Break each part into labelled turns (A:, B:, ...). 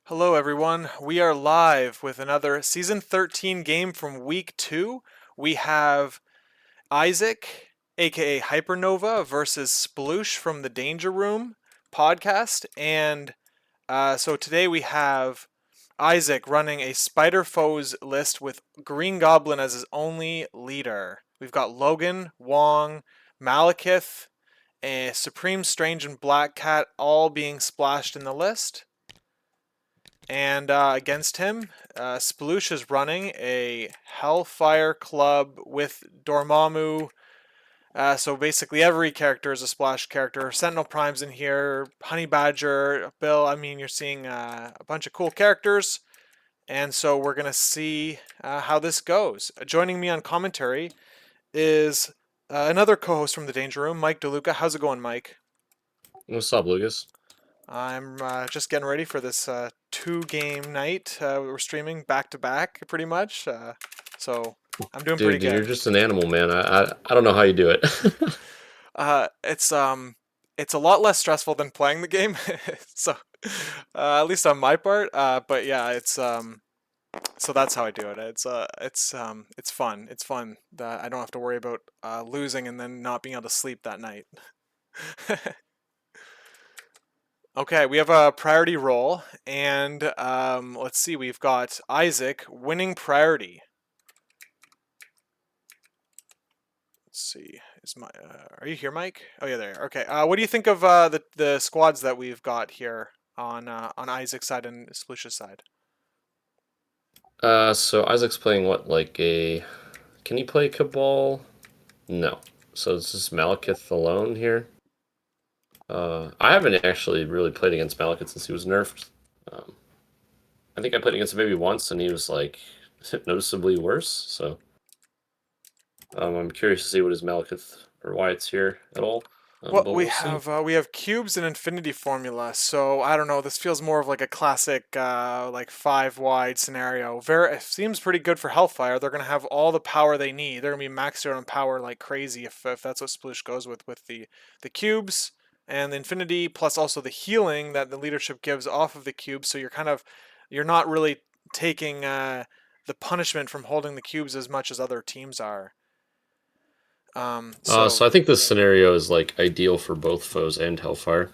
A: Hello, everyone. We are live with another Season 13 game from Week 2. We have Isaac, aka Hypernova, versus Sploosh from the Danger Room podcast. And so today we have Isaac running a Spider Foes list with Green Goblin as his only leader. We've got Logan, Wong, Malekith, a Supreme Strange, and Black Cat all being splashed in the list. And against him, Sploosh is running a Hellfire club with Dormammu. So basically, every character is a splash character. Sentinel Prime's in here, Honey Badger, Bill. I mean, you're seeing a bunch of cool characters. And so we're going to see how this goes. Joining me on commentary is another co host from the Danger Room, Mike DeLuca. How's it going, Mike?
B: What's up, Lucas?
A: I'm just getting ready for this two-game night. We're streaming back to back, pretty much. So I'm doing pretty
B: Dude,
A: good.
B: you're just an animal, man. I don't know how you do it.
A: It's a lot less stressful than playing the game. So at least on my part. But yeah, it's so that's how I do it. It's fun. It's fun that I don't have to worry about losing and then not being able to sleep that night. Okay, we have a priority roll, and let's see, we've got Isaac winning priority. Let's see, are you here, Mike? Oh yeah, there. Okay, what do you think of the squads that we've got here on Isaac's side and Sploosh's side?
B: So Isaac's playing what, like a... Can he play Cabal? No. So it's just Malekith alone here. I haven't actually really played against Malekith since he was nerfed. I think I played against him maybe once, and he was like noticeably worse. So I'm curious to see what his Malekith or why it's here at all.
A: Well,
B: But we'll see.
A: we have cubes and infinity formula, so I don't know. This feels more of like a classic, like five wide scenario. It seems pretty good for Hellfire. They're gonna have all the power they need. They're gonna be maxed out on power like crazy if that's what Sploosh goes with the cubes and the infinity, plus also the healing that the leadership gives off of the cubes. So you're not really taking the punishment from holding the cubes as much as other teams are.
B: So I think this scenario is like ideal for both foes and Hellfire.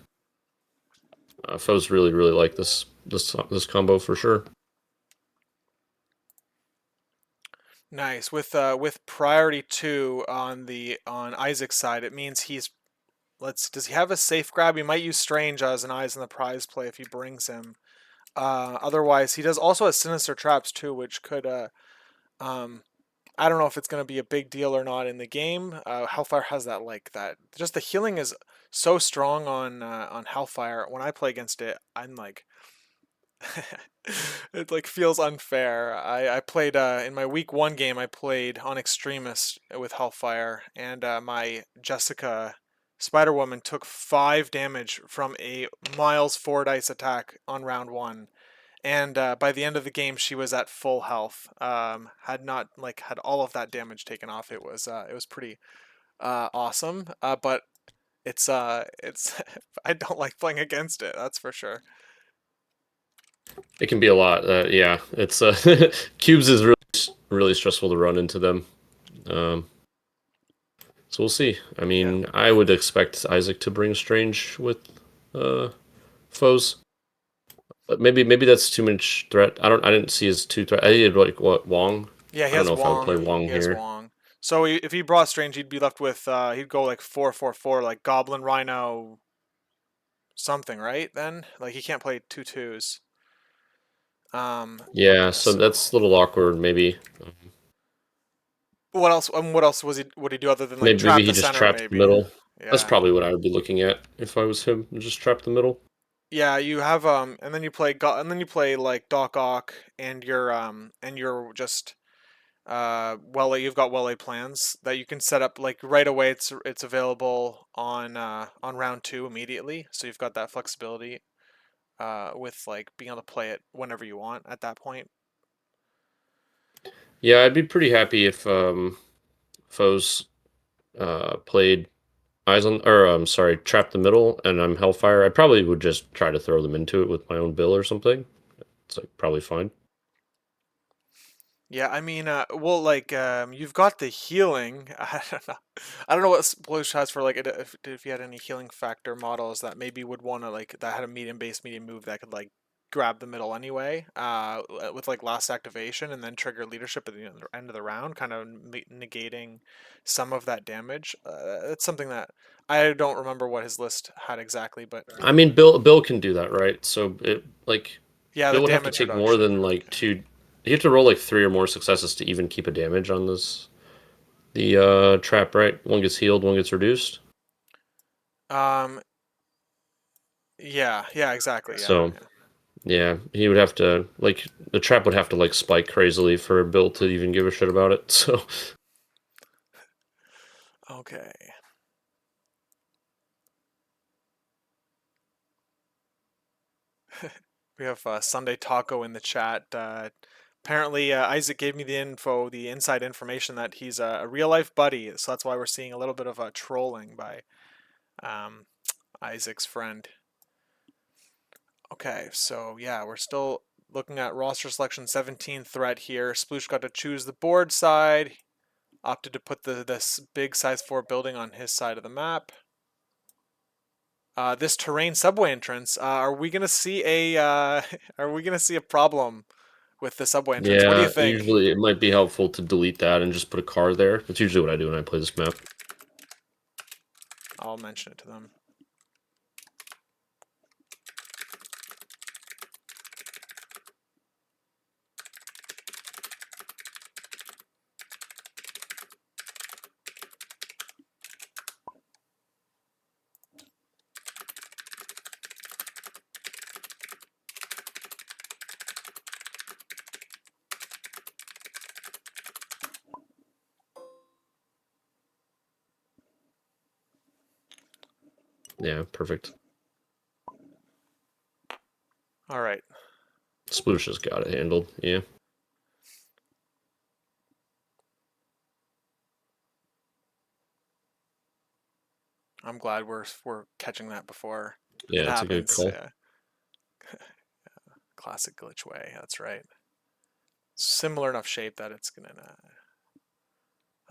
B: Foes really like this combo for sure.
A: Nice. With priority 2 on Isaac's side, it means does he have a safe grab? He might use Strange as an eyes on the prize play if he brings him. Otherwise, he does also has Sinister Traps too, which could um I don't know if it's going to be a big deal or not in the game. Hellfire has that. Just the healing is so strong on Hellfire. When I play against it, I'm like it like feels unfair. I played in my week 1 game. I played on Extremist with Hellfire, and my Jessica Spider Woman took 5 damage from a Miles 4 dice attack on round 1. And by the end of the game, she was at full health. Had all of that damage taken off. It was pretty awesome. But it's I don't like playing against it. That's for sure.
B: It can be a lot. Yeah, it's cubes is really stressful to run into them. So we'll see. I mean, yeah. I would expect Isaac to bring Strange with foes, but maybe that's too much threat. I didn't see his 2 threat. I did like what Wong.
A: Yeah, he
B: I don't
A: has
B: know
A: Wong.
B: if I would play Wong here.
A: Wong. So if he brought Strange, he'd be left with he'd go like 4/4/4, like Goblin Rhino something, right? Then like he can't play 2/2s.
B: Yeah, so that's a little awkward. Maybe.
A: What else? What else would he do other than like
B: maybe
A: trap
B: he
A: the
B: just
A: center?
B: trapped
A: Maybe
B: the middle.
A: Yeah.
B: That's probably what I would be looking at if I was him. Just trap the middle.
A: Yeah, you have and then you play like Doc Ock, and you're just you've got well plans that you can set up like right away. It's available on round 2 immediately, so you've got that flexibility with like being able to play it whenever you want at that point.
B: Yeah, I'd be pretty happy if foes played eyes on, or I'm sorry, trap the middle, and I'm Hellfire. I probably would just try to throw them into it with my own bill or something. it's like probably fine.
A: Yeah, I mean, well, like, you've got the healing. I don't know. I don't know what Sploosh has for like if you had any healing factor models that maybe would want to like that had a medium base medium move that could like grab the middle anyway, with like last activation and then trigger leadership at the end of the round, kind of negating some of that damage. It's something that I don't remember what his list had exactly, but
B: I mean, Bill can do that, right? So it like
A: yeah, the
B: Bill would have to
A: damage
B: take more
A: reduction.
B: than like
A: Okay.
B: two. You have to roll like three or more successes to even keep a damage on this the trap, right? One gets healed, one gets reduced.
A: Um. Yeah. Yeah. Exactly. Yeah.
B: So
A: Yeah.
B: yeah, he would have to like the trap would have to like spike crazily for Bill to even give a shit about it. So
A: Okay. We have Sunday Taco in the chat. Apparently, Isaac gave me the inside information that he's a real life buddy. So that's why we're seeing a little bit of a trolling by um, Isaac's friend. Okay, so yeah, we're still looking at roster selection 17 threat here. Sploosh got to choose the board side. Opted to put this big size 4 building on his side of the map. This terrain subway entrance. Are we gonna see a are we gonna see a problem with the subway entrance? What do you
B: yeah,
A: think?
B: usually it might be helpful to delete that and just put a car there. That's usually what I do when I play this map.
A: I'll mention it to them.
B: Yeah, perfect.
A: All right.
B: Sploosh has got it handled. Yeah.
A: I'm glad we're catching that before it
B: Yeah, it's a good
A: happens.
B: call.
A: Yeah. Classic glitch way. That's right. Similar enough shape that it's gonna.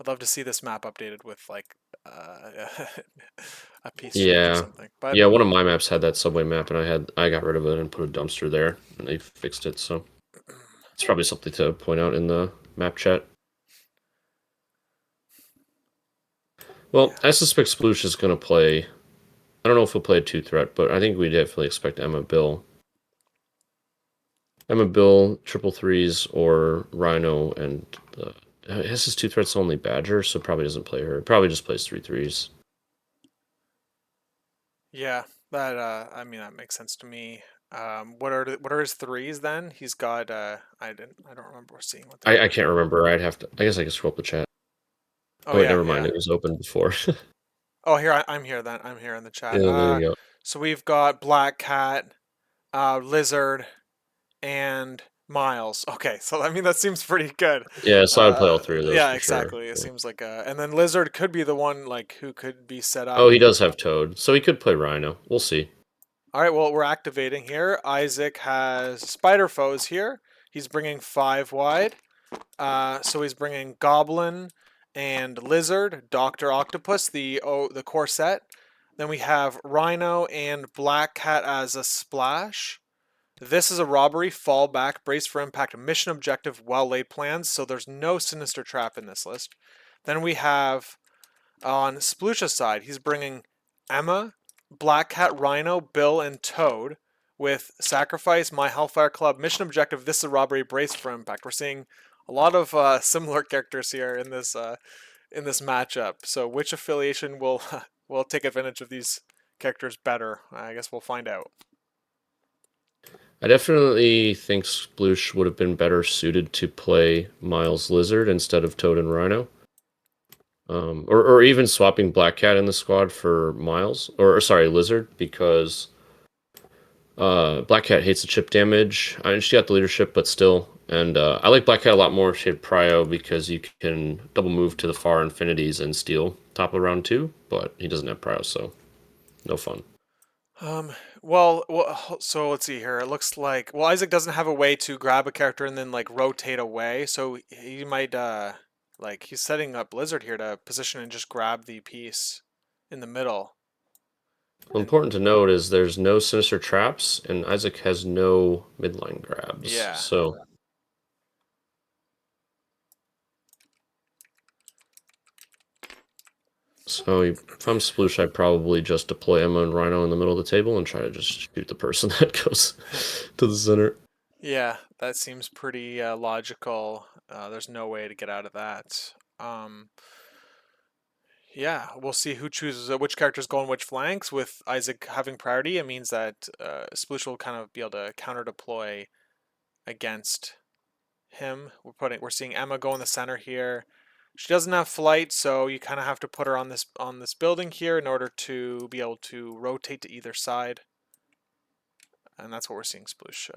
A: I'd love to see this map updated with like uh, a peace trench or
B: Yeah.
A: something. But
B: Yeah, one of my maps had that subway map and I got rid of it and put a dumpster there and they fixed it, so it's probably something to point out in the map chat. Well,
A: yeah,
B: I suspect Sploosh is gonna play. I don't know if he'll play a two threat, but I think we definitely expect Emma Bill. Emma Bill, triple threes, or Rhino, and has his two threats only Badger, so probably doesn't play her. Probably just plays three threes.
A: yeah. That I mean that makes sense to me. What are his threes then? He's got I don't remember seeing what they
B: I
A: are.
B: can't remember. I'd have to. I guess I can scroll up the chat.
A: Oh
B: Oh wait,
A: yeah,
B: never mind.
A: yeah.
B: It was open before.
A: Oh here I'm here then. I'm here in the chat.
B: Yeah, there you go.
A: So we've got Black Cat, Lizard, and Miles. Okay, so I mean that seems pretty good.
B: Yeah, so I would play all three of those
A: Yeah,
B: for sure.
A: exactly. It
B: Yeah.
A: seems like and then Lizard could be the one like who could be set
B: Oh,
A: up.
B: he does have Toad, so he could play Rhino. We'll see.
A: All right, well we're activating here. Isaac has Spider Foes here. He's bringing 5 wide. So he's bringing Goblin and Lizard, Doctor Octopus, the core set. Then we have Rhino and Black Cat as a splash. This is a robbery, fallback, brace for impact, mission objective, well laid plans, so there's no sinister trap in this list. Then we have on Sploosh's side, he's bringing Emma, Black Cat, Rhino, Bill, and Toad with Sacrifice, My Hellfire Club, mission objective, this is a robbery, brace for impact. We're seeing a lot of similar characters here in this matchup. So which affiliation will will take advantage of these characters better? I guess we'll find out.
B: I definitely think Sploosh would have been better suited to play Miles Lizard instead of Toad and Rhino. Or even swapping Black Cat in the squad for Miles, or sorry, Lizard, because Black Cat hates the chip damage. I mean, she got the leadership, but still. And I like Black Cat a lot more if she had Prio because you can double move to the far infinities and steal top of round two, but he doesn't have Prio, so no fun.
A: Um, so let's see here. It looks like, well, Isaac doesn't have a way to grab a character and then like rotate away, so he might like he's setting up Blizzard here to position and just grab the piece in the middle.
B: Well,
A: And
B: important to note is there's no sinister traps, and Isaac has no midline grabs.
A: yeah.
B: So if I'm Sploosh, I'd probably just deploy Emma and Rhino in the middle of the table and try to just shoot the person that goes to the center.
A: Yeah, that seems pretty logical. There's no way to get out of that. Yeah, we'll see who chooses which characters go on which flanks. With Isaac having priority, it means that Sploosh will kind of be able to counter deploy against him. We're seeing Emma go in the center here. She doesn't have flight, so you kind of have to put her on this building here in order to be able to rotate to either side. And that's what we're seeing Sploosh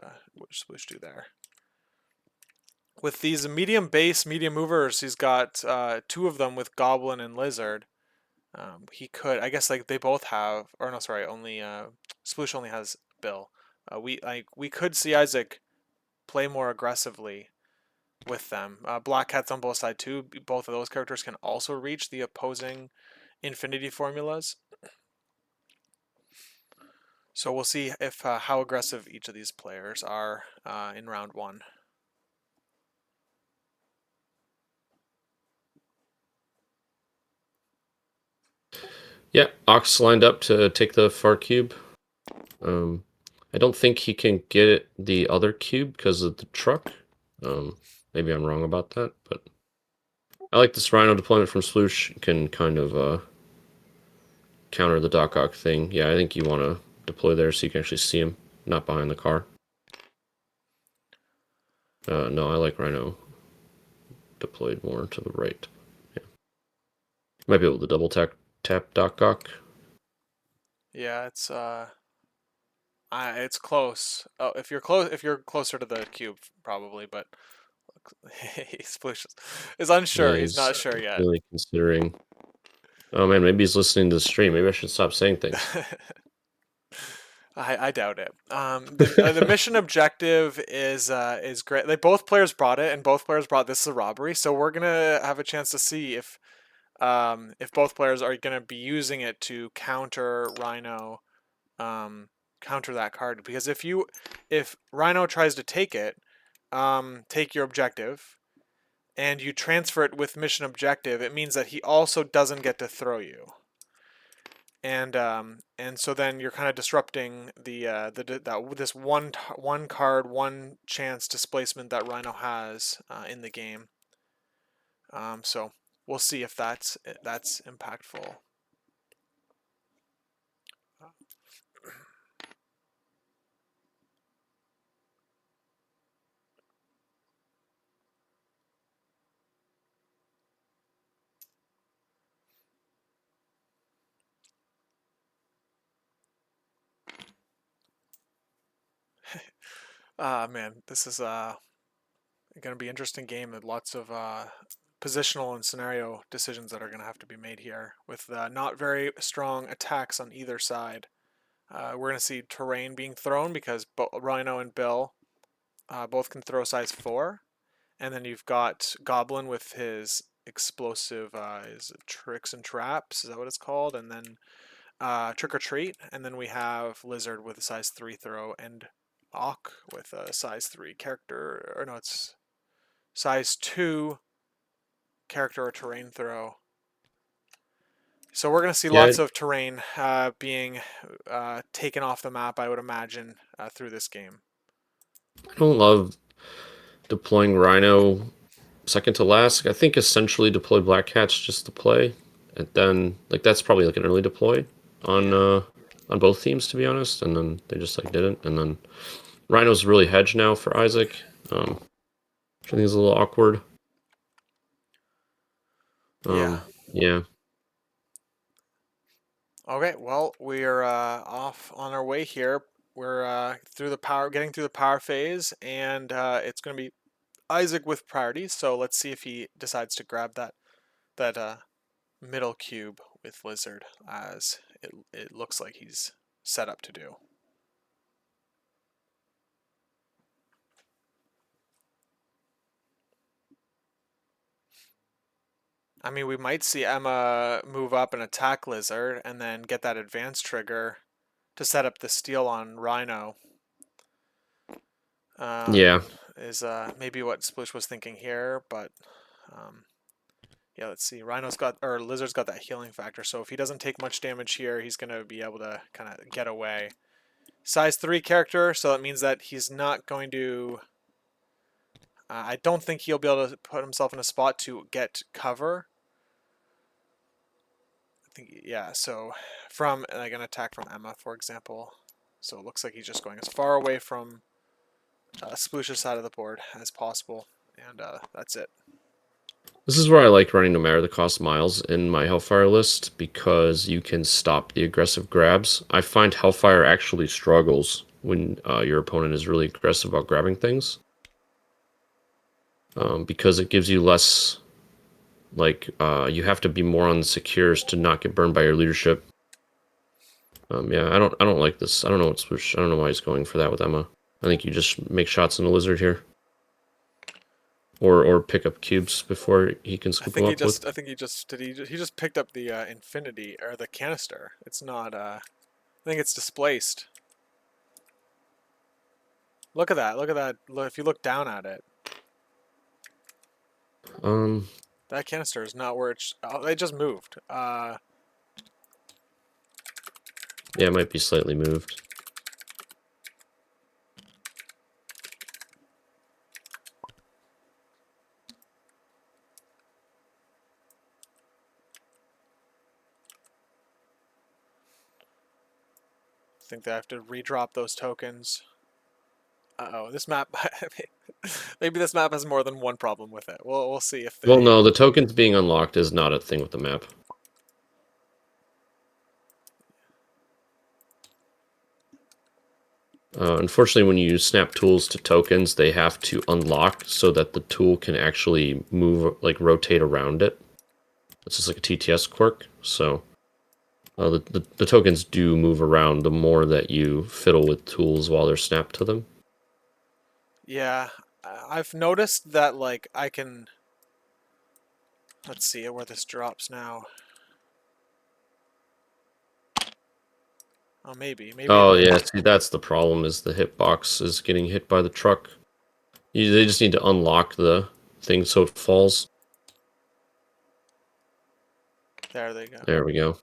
A: do there. With these medium base, medium movers, he's got two of them with Goblin and Lizard. He could, I guess, like they both have, or no, sorry, only Sploosh only has Bill. We could see Isaac play more aggressively with them. Black Cat's on both sides too. Both of those characters can also reach the opposing infinity formulas. So we'll see if how aggressive each of these players are in round one.
B: Yeah, Ox lined up to take the far cube. I don't think he can get the other cube because of the truck. Maybe I'm wrong about that, but I like this Rhino deployment from Sploosh. You can kind of counter the Doc Ock thing. Yeah, I think you want to deploy there so you can actually see him, not behind the car. No, I like Rhino deployed more to the right. Yeah. Might be able to double tap Doc Ock.
A: Yeah, it's close. Oh, if you're closer to the cube, probably, but Sploosh is unsure.
B: Yeah,
A: He's
B: he's
A: not sure yet.
B: really considering. Oh man, maybe he's listening to the stream. Maybe I should stop saying things.
A: I doubt it. The mission objective is great. Both players brought it, and both players brought this as a robbery. So we're gonna have a chance to see if both players are gonna be using it to counter Rhino, counter that card. Because if Rhino tries to take it, take your objective, and you transfer it with mission objective, it means that he also doesn't get to throw you. And so then you're kind of disrupting this one card, one chance displacement that Rhino has in the game. So we'll see if that's impactful. Man, this is going to be an interesting game with lots of positional and scenario decisions that are going to have to be made here with not very strong attacks on either side. We're going to see terrain being thrown because Rhino and Bill both can throw size 4. And then you've got Goblin with his explosive his tricks and traps. Is that what it's called? And then Trick or Treat. And then we have Lizard with a size 3 throw and Ock with a size 3 character. Or no, it's size 2 character or terrain throw. So we're going to see
B: Yeah,
A: lots of terrain being taken off the map, I would imagine, through this game.
B: I don't love deploying Rhino second to last. I think essentially deploy Black Cats just to play, and then like that's probably like an early deploy on both teams, to be honest. And then they just like didn't. And then Rhino's really hedged now for Isaac, which I think is a little awkward. Yeah.
A: Okay, well, we're off on our way here. We're getting through the power phase, and it's going to be Isaac with priority. So let's see if he decides to grab that middle cube with Lizard, as it looks like he's set up to do. I mean, we might see Emma move up and attack Lizard and then get that advance trigger to set up the steal on Rhino.
B: Yeah.
A: Is maybe what Sploosh was thinking here, but yeah, let's see. Lizard's got that healing factor, so if he doesn't take much damage here, he's gonna be able to kind of get away. Size 3 character, so that means that he's not going to. I don't think he'll be able to put himself in a spot to get cover. I think, yeah, so from like an attack from Emma, for example. So it looks like he's just going as far away from Sploosh's side of the board as possible, and that's it.
B: This is where I like running no matter the cost miles in my Hellfire list, because you can stop the aggressive grabs. I find Hellfire actually struggles when your opponent is really aggressive about grabbing things. Because it gives you less, like, you have to be more on the secures to not get burned by your leadership. Yeah, I don't like this. I don't know I don't know why he's going for that with Emma. I think you just make shots in the Lizard here. Or pick up cubes before he can scoop them up with.
A: I think he just picked up the infinity or the canister. It's not. I think it's displaced. Look at that! Look at that! Look, if you look down at it, that canister is not where it's. Oh, it just moved.
B: Yeah, it might be slightly moved.
A: I think they have to redrop those tokens. Uh-oh, this map. Maybe this map has more than one problem with it. We'll see if they.
B: Well, no, the tokens being unlocked is not a thing with the map. Unfortunately, when you snap tools to tokens, they have to unlock so that the tool can actually move, like rotate around it. It's just like a TTS quirk. So the tokens do move around the more that you fiddle with tools while they're snapped to them.
A: Yeah, I've noticed that like I can. Let's see where this drops now. Oh, maybe.
B: Oh yeah, see that's the problem, is the hitbox is getting hit by the truck. They just need to unlock the thing so it falls.
A: There they go.
B: There we go.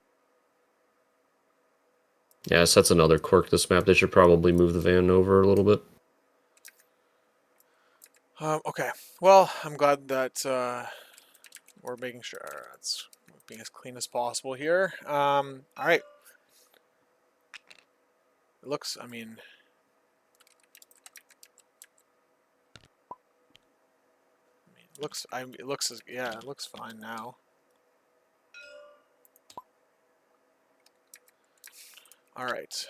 B: Yeah, so that's another quirk this map. They should probably move the van over a little bit.
A: Okay. Well, I'm glad that we're making sure it's being as clean as possible here. All right. It looks. I mean. It looks. Yeah. It looks fine now. All right.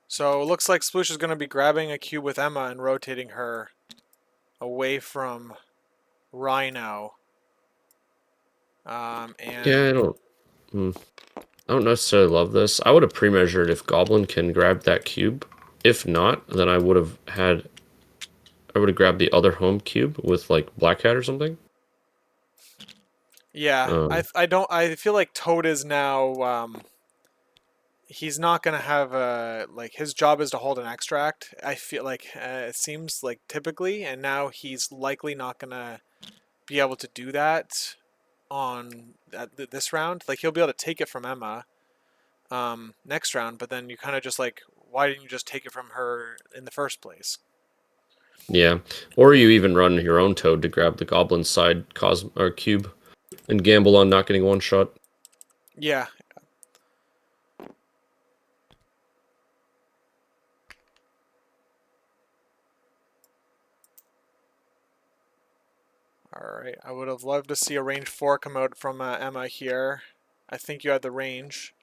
A: So it looks like Sploosh is going to be grabbing a cube with Emma and rotating her away from Rhino. And
B: Yeah, I don't necessarily love this. I would have pre-measured if Goblin can grab that cube. If not, then I would have grabbed the other home cube with like Black Hat or something.
A: yeah, I feel like Toad is now he's not gonna have a like his job is to hold an extract. I feel like it seems like typically, and now he's likely not gonna be able to do that on this round. Like he'll be able to take it from Emma next round, but then you kind of just like, why didn't you just take it from her in the first place?
B: Yeah, or you even run your own Toad to grab the Goblin side or cube and gamble on not getting one shot.
A: Yeah. Alright, I would have loved to see a range 4 come out from Emma here. I think you had the range.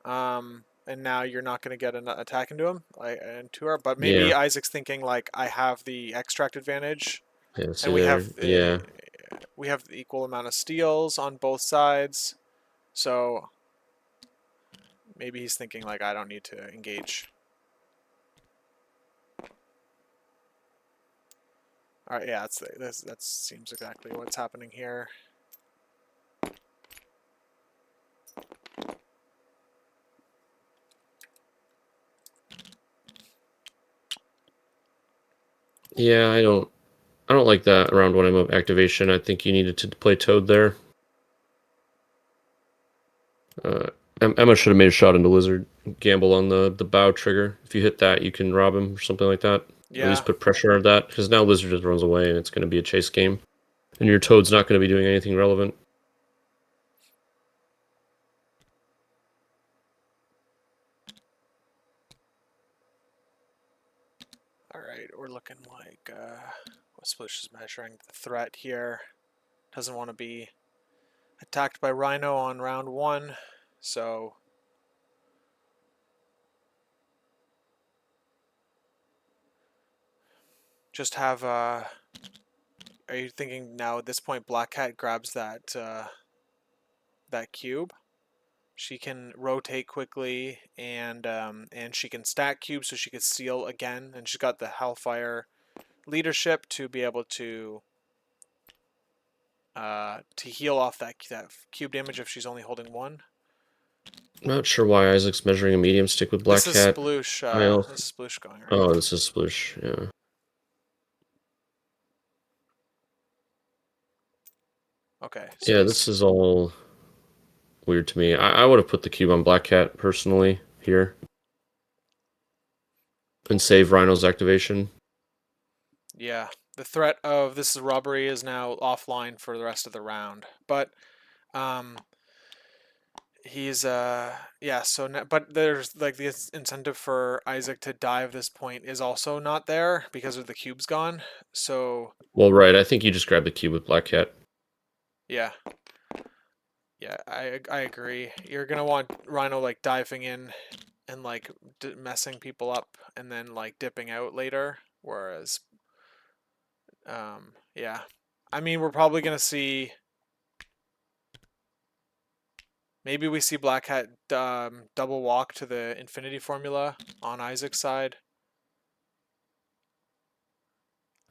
A: And now you're not going to get an attack into him, into her. But maybe
B: Yeah.
A: Isaac's thinking, like, I have the extract advantage.
B: Yeah,
A: And we have the equal amount of steals on both sides. So maybe he's thinking like, I don't need to engage. All right, yeah, that seems exactly what's happening here.
B: Yeah, I don't like that around when I'm up activation. I think you needed to play Toad there. Emma should have made a shot into Lizard. Gamble on the bow trigger. If you hit that, you can rob him or something like that. Or at
A: Yeah.
B: least put pressure on that, because now Lizard just runs away and it's going to be a chase game. And your Toad's not going to be doing anything relevant.
A: All right, we're looking like Sploosh is measuring the threat here. Doesn't want to be attacked by Rhino on round 1, so just have. Are you thinking now at this point Black Cat grabs that that cube? She can rotate quickly and she can stack cubes, so she could steal again, and she's got the Hellfire leadership to be able to heal off that cube damage if she's only holding 1.
B: I'm not sure why Isaac's measuring a medium stick with Black
A: This is
B: Cat.
A: Sploosh. This is Sploosh going right.
B: Oh, this is Sploosh. Yeah.
A: Okay. So
B: Yeah, this is all weird to me. I would have put the cube on Black Cat personally here. And save Rhino's activation.
A: Yeah. The threat of this robbery is now offline for the rest of the round. But he's yeah, so but there's like the incentive for Isaac to dive this point is also not there because of the cube's gone. So
B: Well, right. I think you just grab the cube with Black Cat.
A: yeah. Yeah, I agree. You're gonna want Rhino like diving in and like messing people up and then like dipping out later, whereas yeah, I mean we're probably gonna see, maybe we see Black Hat double walk to the Infinity Formula on Isaac's side.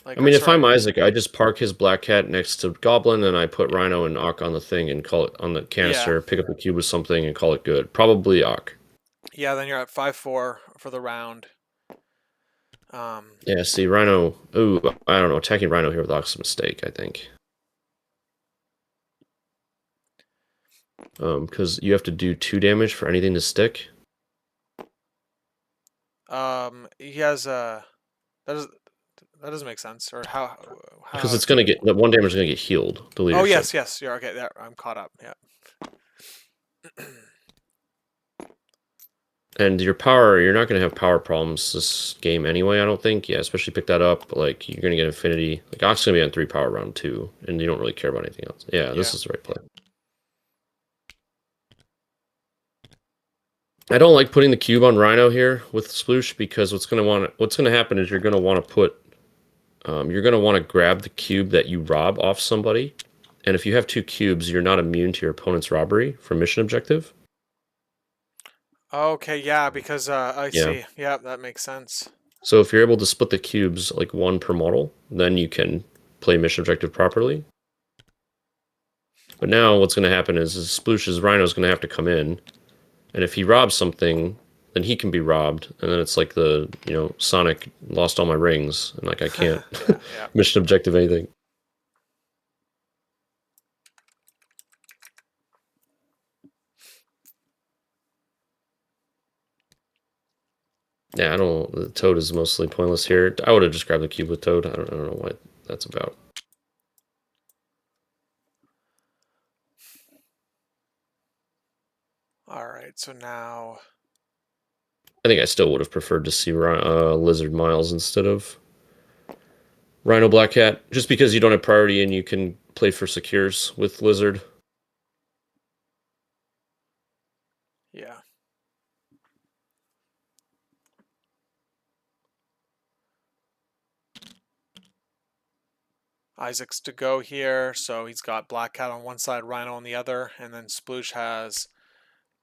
A: Like,
B: I mean, if
A: sorry,
B: I'm Isaac, I just park his Black Cat next to Goblin, and I put Rhino and Ock on the thing and call it on the
A: yeah,
B: canister, pick up the cube with something, and call it good. Probably Ock.
A: yeah. Then you're at 5-4 for the round.
B: Yeah, see, Rhino... Ooh, I don't know. Attacking Rhino here with Ock's a mistake, I think. Because you have to do 2 damage for anything to stick.
A: He has that is that doesn't make sense. Or
B: Because
A: how?
B: it's going to get... The 1 damage is going to get healed, the
A: Oh
B: leadership.
A: yes, you're okay. There, I'm caught up. Yeah.
B: And your power, you're not going to have power problems this game anyway, I don't think. Yeah, especially pick that up. Like, you're going to get Infinity. Like, Ock's going to be on 3 power round 2, and you don't really care about anything else. Yeah, this is the right play. I don't like putting the cube on Rhino here with Sploosh, because what's going to happen is you're going to want to grab the cube that you rob off somebody. And if you have 2 cubes, you're not immune to your opponent's robbery from mission objective.
A: Okay, yeah, because I
B: Yeah.
A: see. Yeah, that makes sense.
B: So if you're able to split the cubes like 1 per model, then you can play mission objective properly. But now what's going to happen is Sploosh's Rhino is going to have to come in, and if he robs something, then he can be robbed, and then it's like the, Sonic lost all my rings, and like I can't
A: Yeah.
B: mission objective anything. Yeah, the Toad is mostly pointless here. I would have just grabbed the cube with Toad. I don't know what that's about.
A: All right, so now
B: I think I still would have preferred to see Lizard Miles instead of Rhino Black Cat, just because you don't have priority and you can play for secures with Lizard.
A: yeah. Isaac's to go here, so he's got Black Cat on one side, Rhino on the other, and then Sploosh has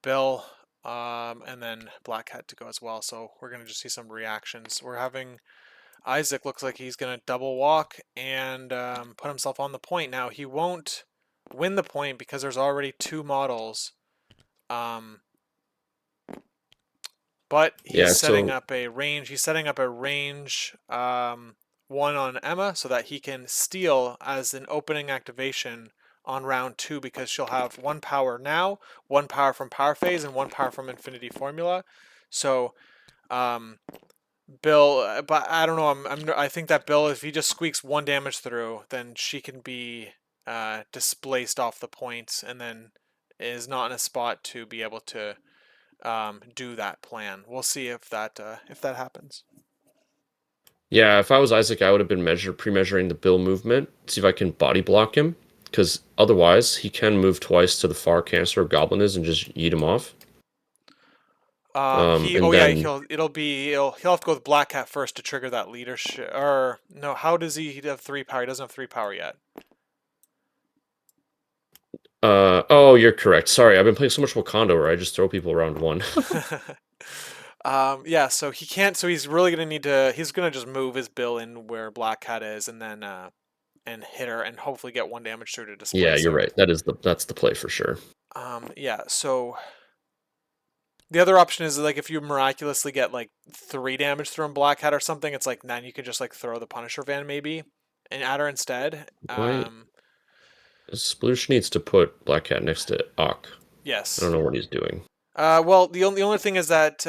A: Bill, and then Black Cat to go as well. So we're gonna just see some reactions. We're having Isaac looks like he's gonna double walk and put himself on the point. Now he won't win the point because there's already two models. But he's
B: Yeah,
A: setting
B: so
A: up a range. He's setting up a range one on Emma so that he can steal as an opening activation on round 2 because she'll have one power now, one power from power phase, and one power from Infinity Formula. So Bill, but I don't know. I think that Bill, if he just squeaks one damage through, then she can be displaced off the points, and then is not in a spot to be able to do that plan. We'll see if that happens.
B: yeah, if I was Isaac, I would have been pre-measuring the Bill movement, see if I can body block him, because otherwise he can move twice to the far canister where Goblin is and just yeet him off. And
A: Yeah,
B: then
A: he'll have to go with Black Cat first to trigger that leadership. Or no, how does he have 3 power? He doesn't have 3 power yet.
B: oh, you're correct. Sorry, I've been playing so much Wakanda where I just throw people around one.
A: Yeah, so he can't. So he's really gonna need to. He's gonna just move his Bill in where Black Cat is, and then and hit her, and hopefully get 1 damage through to displace
B: Yeah, you're
A: her.
B: right. That's the play for sure.
A: Yeah. So the other option is like if you miraculously get like 3 damage through Black Cat or something, it's like then you could just like throw the Punisher Van maybe and add her instead.
B: Why? Sploosh needs to put Black Cat next to Ock. I don't
A: Yes.
B: know what he's doing.
A: Well, the only thing is that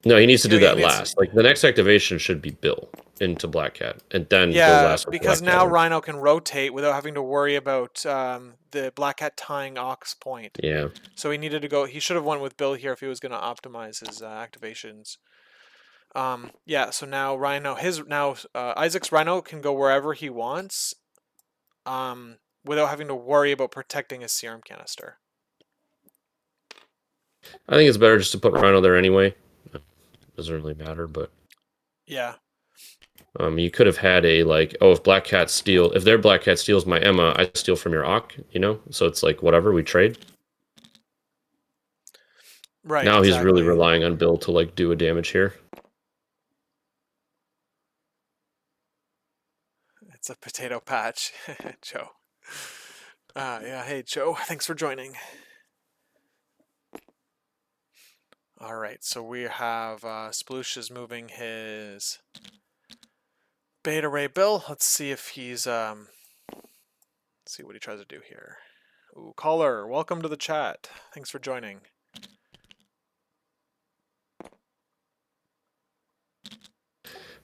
B: No, he needs to do
A: he
B: that
A: needs.
B: last. Like the next activation should be Bill into Black Cat, and then go
A: Yeah,
B: last with
A: because
B: Black Cat
A: now
B: in.
A: Rhino can rotate without having to worry about the Black Cat tying Ox point.
B: Yeah.
A: So he needed to go. He should have went with Bill here if he was going to optimize his activations. Yeah. So now Isaac's Rhino can go wherever he wants, without having to worry about protecting his serum canister.
B: I think it's better just to put Rhino there anyway. Doesn't really matter, but
A: Yeah.
B: you could have had a like, oh, if their Black Cat steals my Emma, I steal from your Ock, you know? So it's like whatever, we trade.
A: Right.
B: Now he's really
A: Exactly.
B: relying on Bill to like do a damage here.
A: It's a potato patch, Joe. Yeah. Hey, Joe. Thanks for joining. All right, so we have Sploosh is moving his Beta Ray Bill. Let's see if he's let's see what he tries to do here. Ooh, caller, welcome to the chat. Thanks for joining.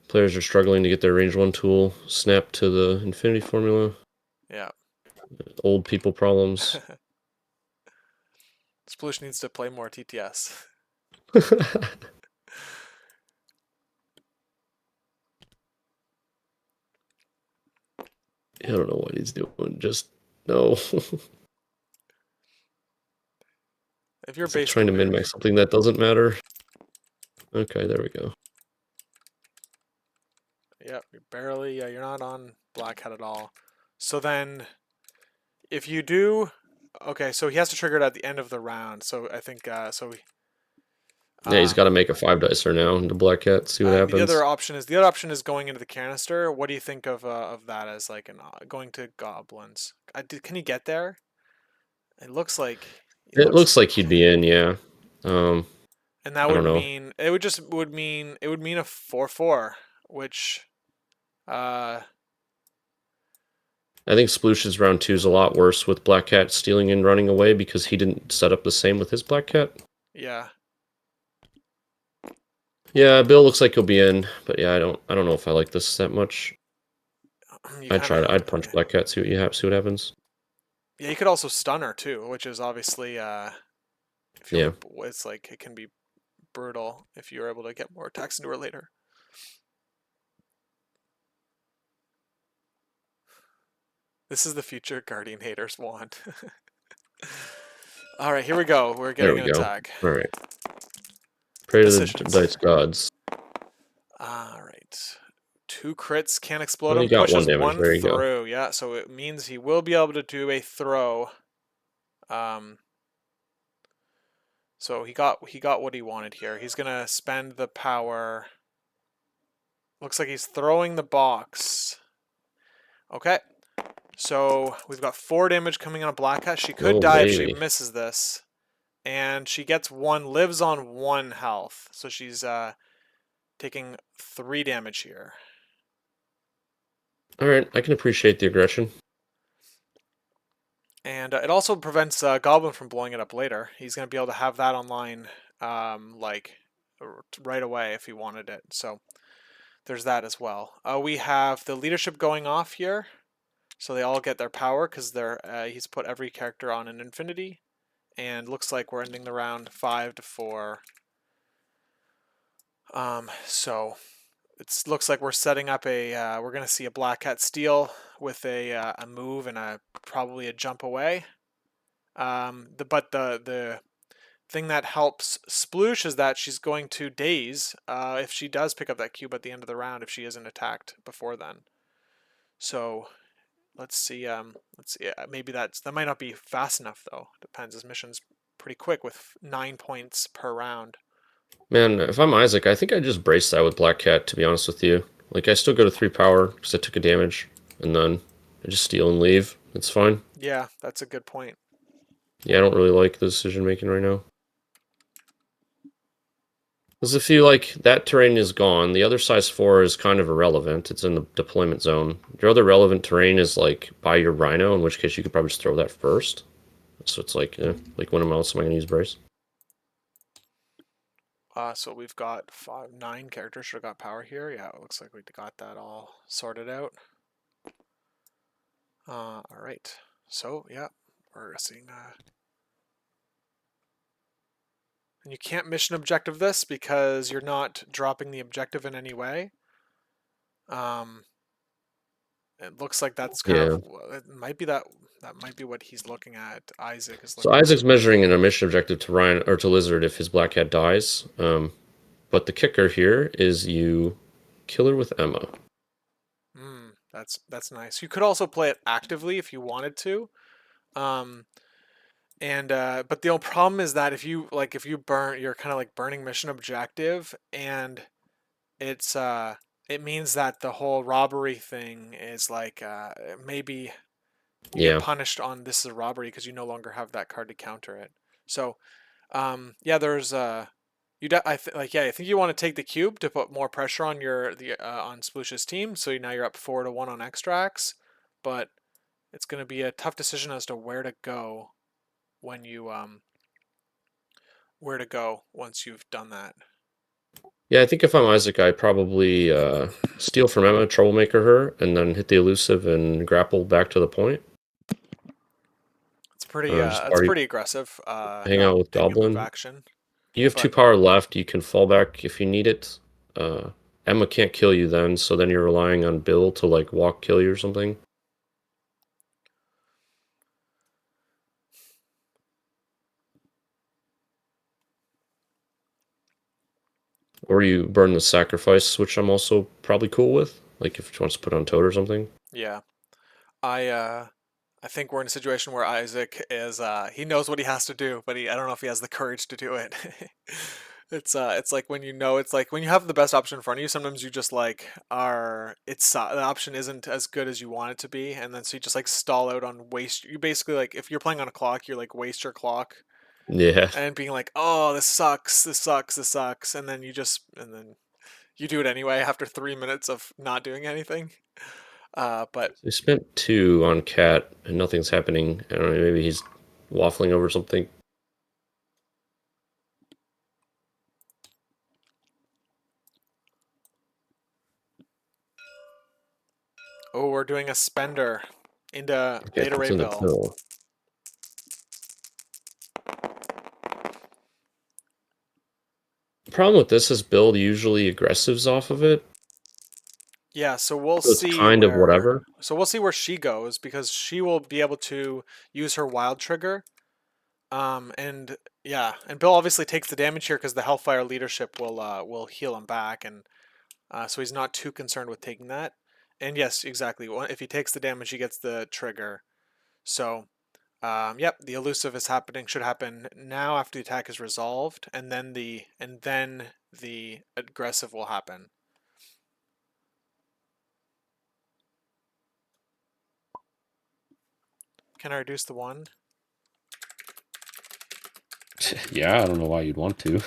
B: Players are struggling to get their range 1 tool snapped to the Infinity Formula.
A: Yeah.
B: Old people problems.
A: Sploosh needs to play more TTS.
B: I don't know what he's doing. Just no.
A: If you're
B: He's trying to min-max something that doesn't matter. Okay, there we go.
A: Yep, you're barely. Yeah, you're not on Black Hat at all. So then, if you do, okay, so he has to trigger it at the end of the round. So I think so.
B: Yeah, he's got to make a 5-dicer now into Black Cat. See what happens.
A: The other option is going into the canister. What do you think of that as like going to goblins? Can he get there? It looks like.
B: It looks like he'd be in, yeah.
A: And that would
B: know.
A: mean it would mean a 4/4, which.
B: I think Sploosh's round 2 is a lot worse with Black Cat stealing and running away because he didn't set up the same with his Black Cat.
A: Yeah.
B: Yeah, Bill looks like he'll be in, but yeah, I don't know if I like this that much. I'd punch Black Cat, see what happens.
A: Yeah, you could also stun her too, which is obviously it's like it can be brutal if you're able to get more attacks into her later. This is the future Guardian haters want. All right, here we go. We're getting an attack.
B: All right. Pray to the dice gods.
A: All right. 2 crits can't explode
B: Only
A: him.
B: got 1
A: Pushes
B: damage.
A: 1
B: There you go.
A: through. Yeah, so it means he will be able to do a throw. So he got what he wanted here. He's gonna spend the power. Looks like he's throwing the box. Okay. So we've got 4 damage coming on a Black Cat. She could
B: Oh,
A: die if she
B: baby.
A: misses this. And she gets 1, lives on 1 health. So she's taking 3 damage here.
B: Alright, I can appreciate the aggression.
A: And it also prevents Goblin from blowing it up later. He's going to be able to have that online like right away if he wanted it. So there's that as well. We have the leadership going off here. So they all get their power because he's put every character on an infinity. And looks like we're ending the round 5-4. So it looks like we're setting up we're going to see a Black Cat steal with a move and probably a jump away. But the thing that helps Sploosh is that she's going to daze if she does pick up that cube at the end of the round if she isn't attacked before then. So let's see. Maybe that might not be fast enough though. Depends. His mission's pretty quick with 9 points per round.
B: Man, if I'm Isaac, I think I just brace that with Black Cat, to be honest with you. Like, I still go to 3 power because I took a damage, and then I just steal and leave. It's fine.
A: Yeah, that's a good point.
B: Yeah, I don't really like the decision making right now. Because if you like, that terrain is gone, the other size 4 is kind of irrelevant. It's in the deployment zone. Your other relevant terrain is like by your Rhino, in which case you could probably just throw that first. So it's like, like when else am I going to use brace?
A: So we've got 9 characters should have got power here. Yeah, it looks like we got that all sorted out. All right. So yeah, we're seeing. And you can't mission objective this because you're not dropping the objective in any way. It looks like that's kind of it might be that might be what he's looking at. Isaac is looking.
B: So Isaac's measuring an mission objective to Ryan or to Lizard if his Black Cat dies. But the kicker here is you kill her with Emma.
A: That's nice. You could also play it actively if you wanted to. But the only problem is that if you burn, you're kind of like burning mission objective, and it means that the whole robbery thing is like maybe you get punished on this is a robbery because you no longer have that card to counter it. So yeah, there's I think you want to take the cube to put more pressure on on Sploosh's team. So now you're up 4-1 on extracts, but it's going to be a tough decision as to where to go when you once you've done that.
B: Yeah, I think if I'm Isaac, I probably steal from Emma, troublemaker her, and then hit the elusive and grapple back to the point.
A: It's pretty aggressive.
B: Hang out with Goblin.
A: Action.
B: You have 2 power left. You can fall back if you need it. Emma can't kill you then, so then you're relying on Bill to like walk kill you or something. Or you burn the sacrifice, which I'm also probably cool with. Like if she wants to put on Toad or something.
A: Yeah. I think we're in a situation where Isaac is he knows what he has to do, but I don't know if he has the courage to do it. It's like when it's like when you have the best option in front of you, sometimes you just like the option isn't as good as you want it to be, and then so you just like stall out on waste. You basically like if you're playing on a clock, you're like waste your clock.
B: Yeah.
A: And being like, oh, this sucks, and then you do it anyway after 3 minutes of not doing anything. But
B: we spent 2 on Cat and nothing's happening. I don't know, maybe he's waffling over something.
A: oh, we're doing a spender into Beta Ray Bill.
B: The problem with this is Bill usually aggressives off of it.
A: Yeah, so we'll see.
B: Kind of whatever.
A: So we'll see where she goes because she will be able to use her wild trigger. And Bill obviously takes the damage here because the Hellfire leadership will heal him back, and So he's not too concerned with taking that. And yes, exactly. If he takes the damage, he gets the trigger. So, yep, the elusive is happening. Should happen now after the attack is resolved, and then the aggressive will happen. Can I reduce the 1?
B: Yeah, I don't know why you'd want to.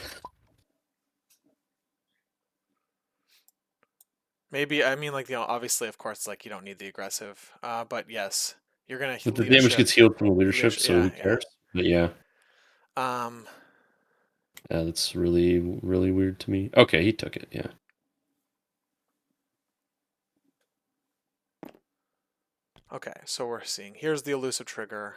A: Maybe, I mean, like, obviously, of course, like, you don't need the aggressive. But yes, you're gonna
B: But the damage gets healed from the leadership, so who cares? But yeah. Yeah, that's really, really weird to me. Okay, he took it, yeah.
A: Okay, so we're seeing, here's the elusive trigger.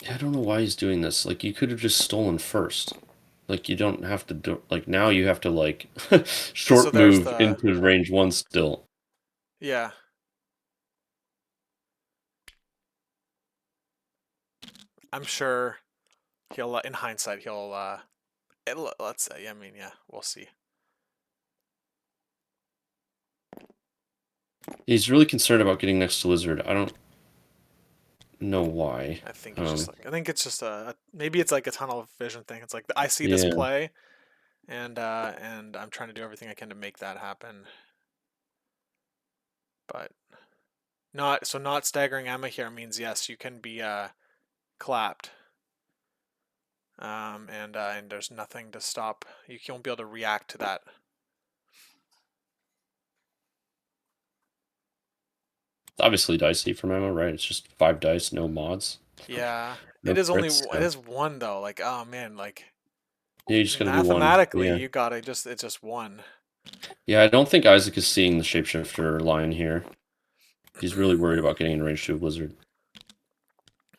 B: Yeah, I don't know why he's doing this. Like, you could have just stolen first. Like, you don't have to do, like, now you have to, like, short
A: there's
B: move
A: the,
B: into range 1 still.
A: yeah. I'm sure he'll, in hindsight, he'll, let's say, I mean, yeah, we'll see.
B: He's really concerned about getting next to Lizard. I don't know why.
A: I think he's just like, I think it's just maybe it's like a tunnel vision thing. It's like, I see this
B: Yeah.
A: play, and I'm trying to do everything I can to make that happen. But not staggering Emma here means yes, you can be clapped. And there's nothing to stop. You won't be able to react to that.
B: It's obviously dicey for Memo, right? It's just 5 dice, no mods.
A: Yeah,
B: No
A: it is only
B: crits,
A: it is 1 though. Like, oh man, like,
B: yeah, you just gotta do 1.
A: mathematically
B: Yeah.
A: you gotta it's just 1.
B: Yeah, I don't think Isaac is seeing the shapeshifter line here. He's really worried about getting in range to a Blizzard.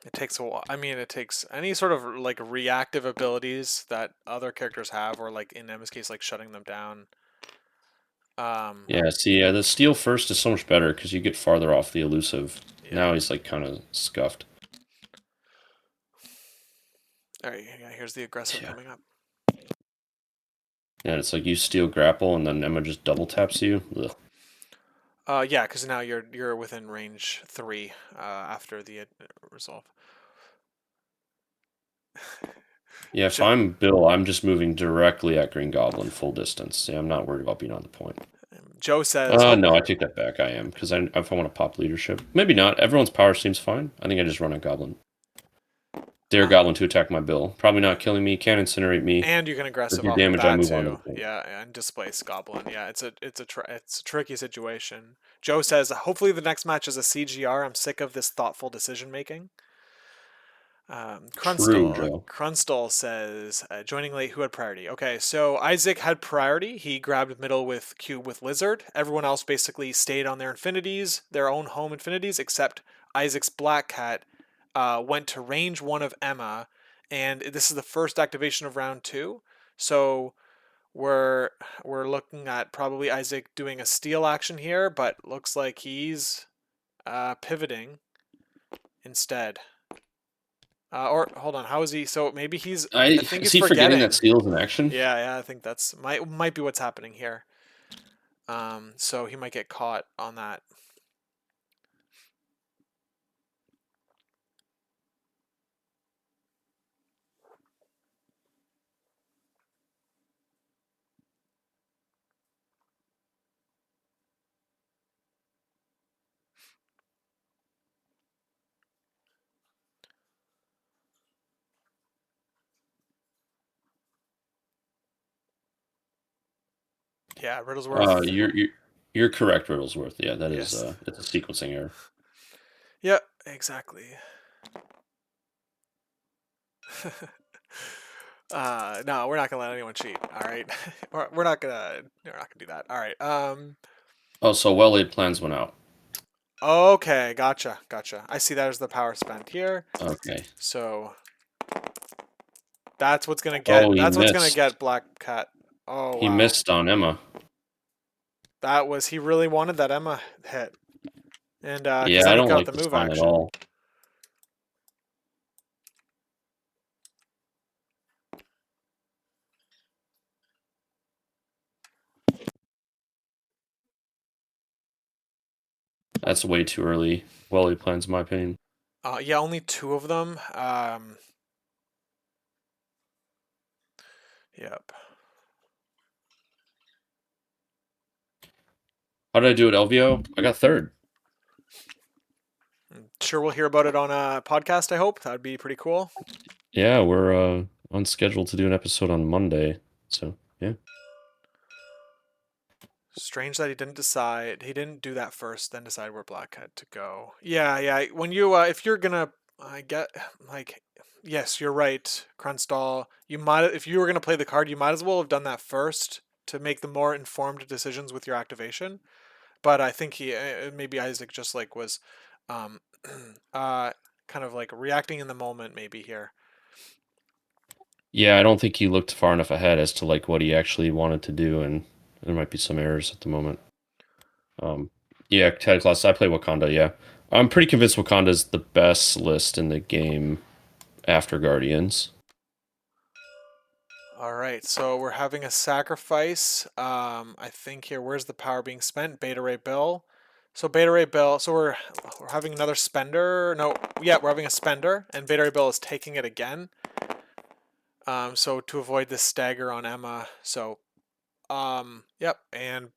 A: It takes a while. I mean, it takes any sort of like reactive abilities that other characters have, or like in Emma's case, like shutting them down.
B: Yeah, see, the steal first is so much better because you get farther off the elusive.
A: Yeah.
B: Now he's like kind of scuffed.
A: All right, yeah, here's the aggressive coming up.
B: Yeah, it's like you steal grapple and then Emma just double taps you. Ugh.
A: Yeah, because now you're within range 3 after the resolve.
B: Yeah, if I'm Bill, I'm just moving directly at Green Goblin full distance. Yeah, I'm not worried about being on the point.
A: Joe says,
B: no, I take that back. I am, because if I want to pop leadership. Maybe not. Everyone's power seems fine. I think I just run a Goblin. Dare Goblin to attack my Bill. Probably not killing me. Can incinerate me.
A: and you can aggressive
B: With
A: off
B: damage,
A: of
B: I
A: that
B: move on to
A: too.
B: the point.
A: Yeah, and displace Goblin. Yeah, it's a tricky situation. Joe says, hopefully the next match is a CGR. I'm sick of this thoughtful decision making.
B: True, Joe.
A: Krunstall says, joining late, who had priority? Okay, so Isaac had priority. He grabbed middle with cube with Lizard. Everyone else basically stayed on their infinities, their own home infinities, except Isaac's Black Cat went to range 1 of Emma, and this is the first activation of round 2. So we're looking at probably Isaac doing a steal action here, but looks like he's pivoting instead. Or hold on, how is he? So maybe he's. I think he's
B: forgetting that steals in action.
A: Yeah, I think that's might be what's happening here. So he might get caught on that. Yeah, Riddlesworth.
B: You're correct, Riddlesworth. Yeah, that is it's a sequencing error.
A: Yeah, exactly. No, we're not gonna let anyone cheat. All right, we're not gonna do that. All right.
B: Oh, so well-laid plans went out.
A: Okay, gotcha. I see that as the power spent here.
B: Okay.
A: So that's what's gonna get. That's what's gonna get Black Cat. Oh, wow.
B: He missed on Emma.
A: He really wanted that Emma hit. And
B: yeah, I don't like the move action. At all. That's way too early. Well-laid plans, in my opinion.
A: Yeah, only two of them. Yep.
B: How did I do at LVO? I got third.
A: Sure, we'll hear about it on a podcast, I hope. That'd be pretty cool.
B: Yeah, we're on schedule to do an episode on Monday. So yeah.
A: Strange that he didn't decide. He didn't do that first, then decide where Black had to go. Yeah, yeah. When you, if you're gonna, I get, like, yes, you're right, Krunstall. You might, if you were gonna play the card, you might as well have done that first to make the more informed decisions with your activation. But I think he, maybe Isaac just like was, um, kind of like reacting in the moment, maybe here.
B: Yeah, I don't think he looked far enough ahead as to like what he actually wanted to do, and there might be some errors at the moment. Um, yeah, Tag Class. I play Wakanda. Yeah, I'm pretty convinced Wakanda's the best list in the game after Guardians.
A: All right, so we're having a sacrifice. I think here, where's the power being spent? Beta Ray Bill. So Beta Ray Bill. So we're having another spender. No, yeah, we're having a spender, and Beta Ray Bill is taking it again. So to avoid this stagger on Emma. So, yep, and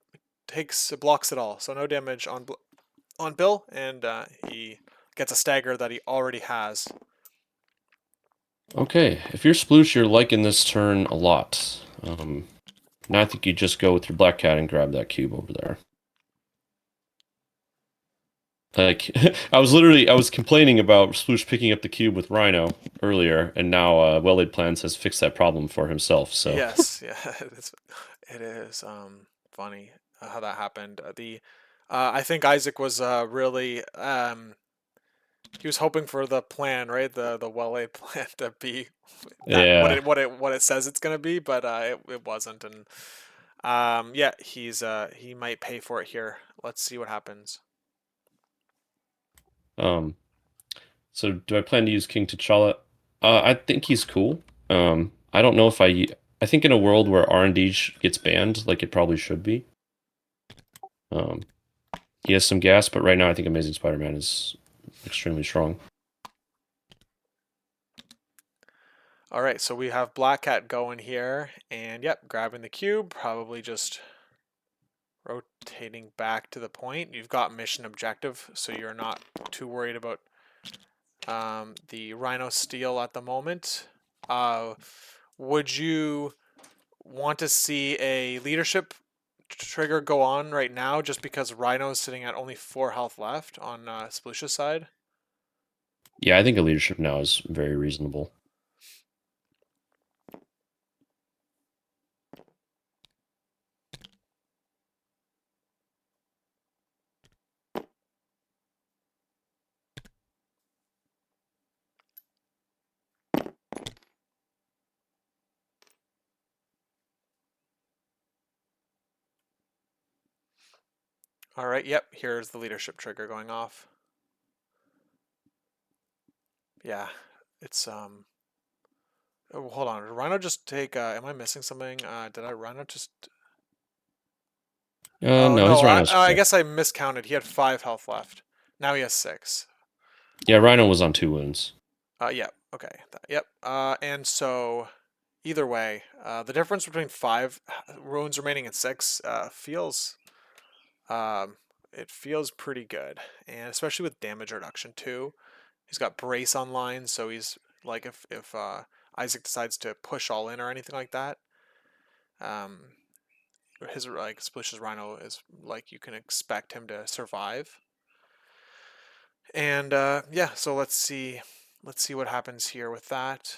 A: blocks it all. So no damage on Bill, and he gets a stagger that he already has.
B: Okay, if you're Sploosh, you're liking this turn a lot. Now I think you just go with your Black Cat and grab that cube over there. Like, I was complaining about Sploosh picking up the cube with Rhino earlier, and now Well-Laid Plans has fixed that problem for himself, so.
A: Yes, yeah, it is funny how that happened. I think Isaac was really he was hoping for the plan, right? The well-laid plan to be that
B: Yeah.
A: what it says it's gonna be, but it wasn't, and yeah, he might pay for it here. Let's see what happens.
B: Um, so do I plan to use King T'Challa? I think he's cool. I don't know if I think in a world where R&D gets banned, like it probably should be. Um, he has some gas, but right now I think Amazing Spider-Man is extremely strong.
A: All right, so we have Black Cat going here, and yep, grabbing the cube, probably just rotating back to the point. You've got mission objective, so you're not too worried about the Rhino Steel at the moment. Would you want to see a leadership trigger go on right now just because Rhino is sitting at only 4 health left on Sploosh's side?
B: Yeah, I think a leadership now is very reasonable.
A: All right, yep, here's the leadership trigger going off. Yeah, it's oh, hold on. Did Rhino just take am I missing something? Did I Rhino just Oh
B: No, his
A: no,
B: Rhino's
A: I
B: full.
A: guess I miscounted. He had 5 health left. Now he has 6.
B: Yeah, Rhino was on 2 wounds.
A: Yeah, okay. Yep. And so either way, the difference between 5 wounds remaining and 6 feels um it feels pretty good. And especially with damage reduction too. He's got brace online, so he's like if Isaac decides to push all in or anything like that, um his like Splish's Rhino is like you can expect him to survive. And yeah, so let's see what happens here with that.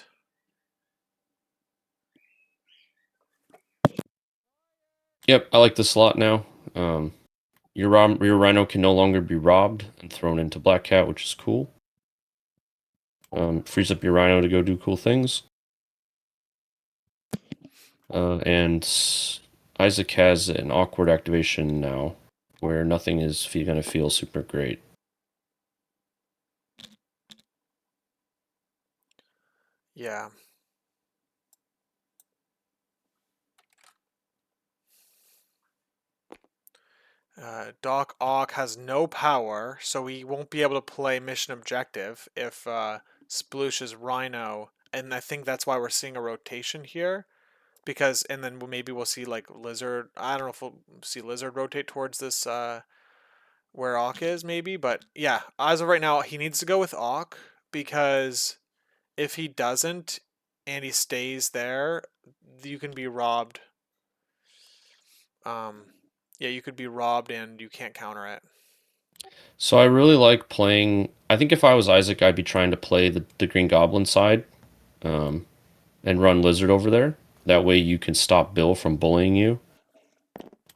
B: Yep, I like this slot now. Your Rhino can no longer be robbed and thrown into Black Cat, which is cool. Frees up your Rhino to go do cool things. And Isaac has an awkward activation now, where nothing is going to feel super great.
A: Yeah. Doc Ock has no power, so he won't be able to play mission objective if Sploos's Rhino, and I think that's why we're seeing a rotation here. Because and then maybe we'll see like Lizard. I don't know if we'll see Lizard rotate towards this where Ock is maybe, but yeah, as of right now, he needs to go with Ock because if he doesn't and he stays there, you can be robbed. Yeah, you could be robbed and you can't counter it.
B: So I really like playing. I think if I was Isaac, I'd be trying to play the Green Goblin side, um, and run Lizard over there. That way you can stop Bill from bullying you.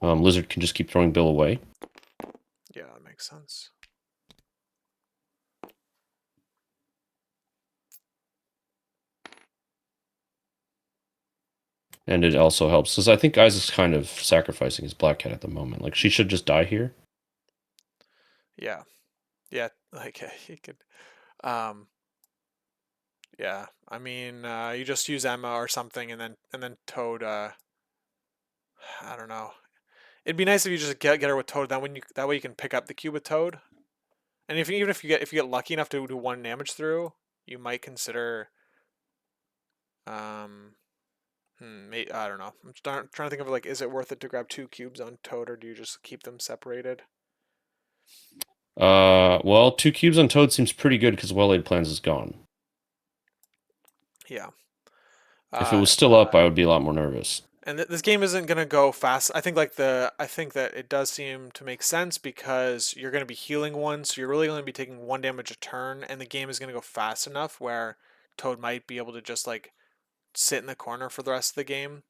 B: Lizard can just keep throwing Bill away.
A: Yeah, that makes sense.
B: And it also helps because I think Isaac's kind of sacrificing his Black Cat at the moment. Like she should just die here.
A: Yeah, yeah, like he could. Um, yeah, I mean, you just use Emma or something, and then Toad. I don't know. It'd be nice if you just get her with Toad. That way you can pick up the cube with Toad. And even if you get lucky enough to do one damage through, you might consider. Um, I don't know. I'm trying to think of like, is it worth it to grab two cubes on Toad, or do you just keep them separated?
B: Well, 2 cubes on Toad seems pretty good because Well Laid Plans is gone.
A: Yeah.
B: If it
A: Uh,
B: was still up, I would be a lot more nervous.
A: and this game isn't gonna go fast. I think I think that it does seem to make sense because you're gonna be healing one, so you're really gonna be taking one damage a turn, and the game is gonna go fast enough where Toad might be able to just like sit in the corner for the rest of the game.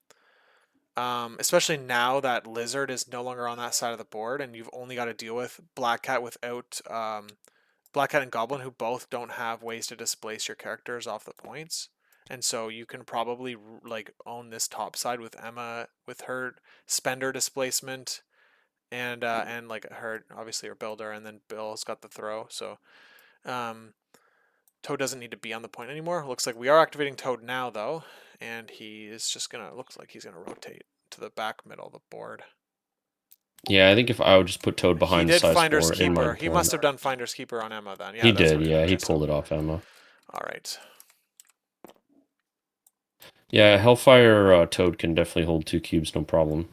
A: Especially now that Lizard is no longer on that side of the board, and you've only got to deal with Black Cat without Black Cat and Goblin, who both don't have ways to displace your characters off the points. And so you can probably like own this top side with Emma with her spender displacement and like her obviously her builder, and then Bill's got the throw. So um, Toad doesn't need to be on the point anymore. Looks like we are activating Toad now though, and he is just gonna looks like he's gonna rotate to the back middle of the board.
B: Yeah, I think if I would just put Toad
A: He
B: behind the
A: did
B: size
A: Finder's
B: 4 in my
A: Keeper. He
B: board.
A: must have done Finder's Keeper on Emma then.
B: He
A: Yeah, that's
B: did,
A: what he did.
B: yeah, he
A: Okay, so
B: pulled it off Emma.
A: all right.
B: Yeah, Hellfire Toad can definitely hold 2 cubes, no problem.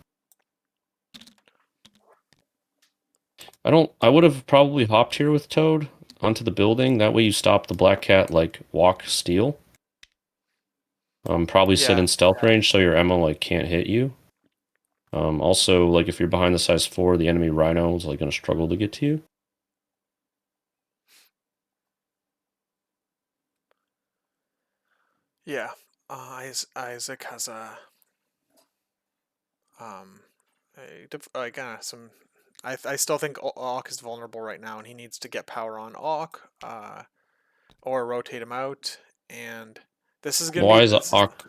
B: I would have probably hopped here with Toad onto the building. That way you stop the Black Cat, like, walk steal. Probably sit
A: Yeah,
B: in stealth range so your Emma, like, can't hit you. Also, like, if you're behind the size 4, the enemy Rhino is, like, gonna struggle to get to you.
A: yeah. Isaac has um like some. I still think Auk is vulnerable right now, and he needs to get power on Auk, or rotate him out. And this is gonna
B: Why
A: be
B: is
A: this is
B: Ock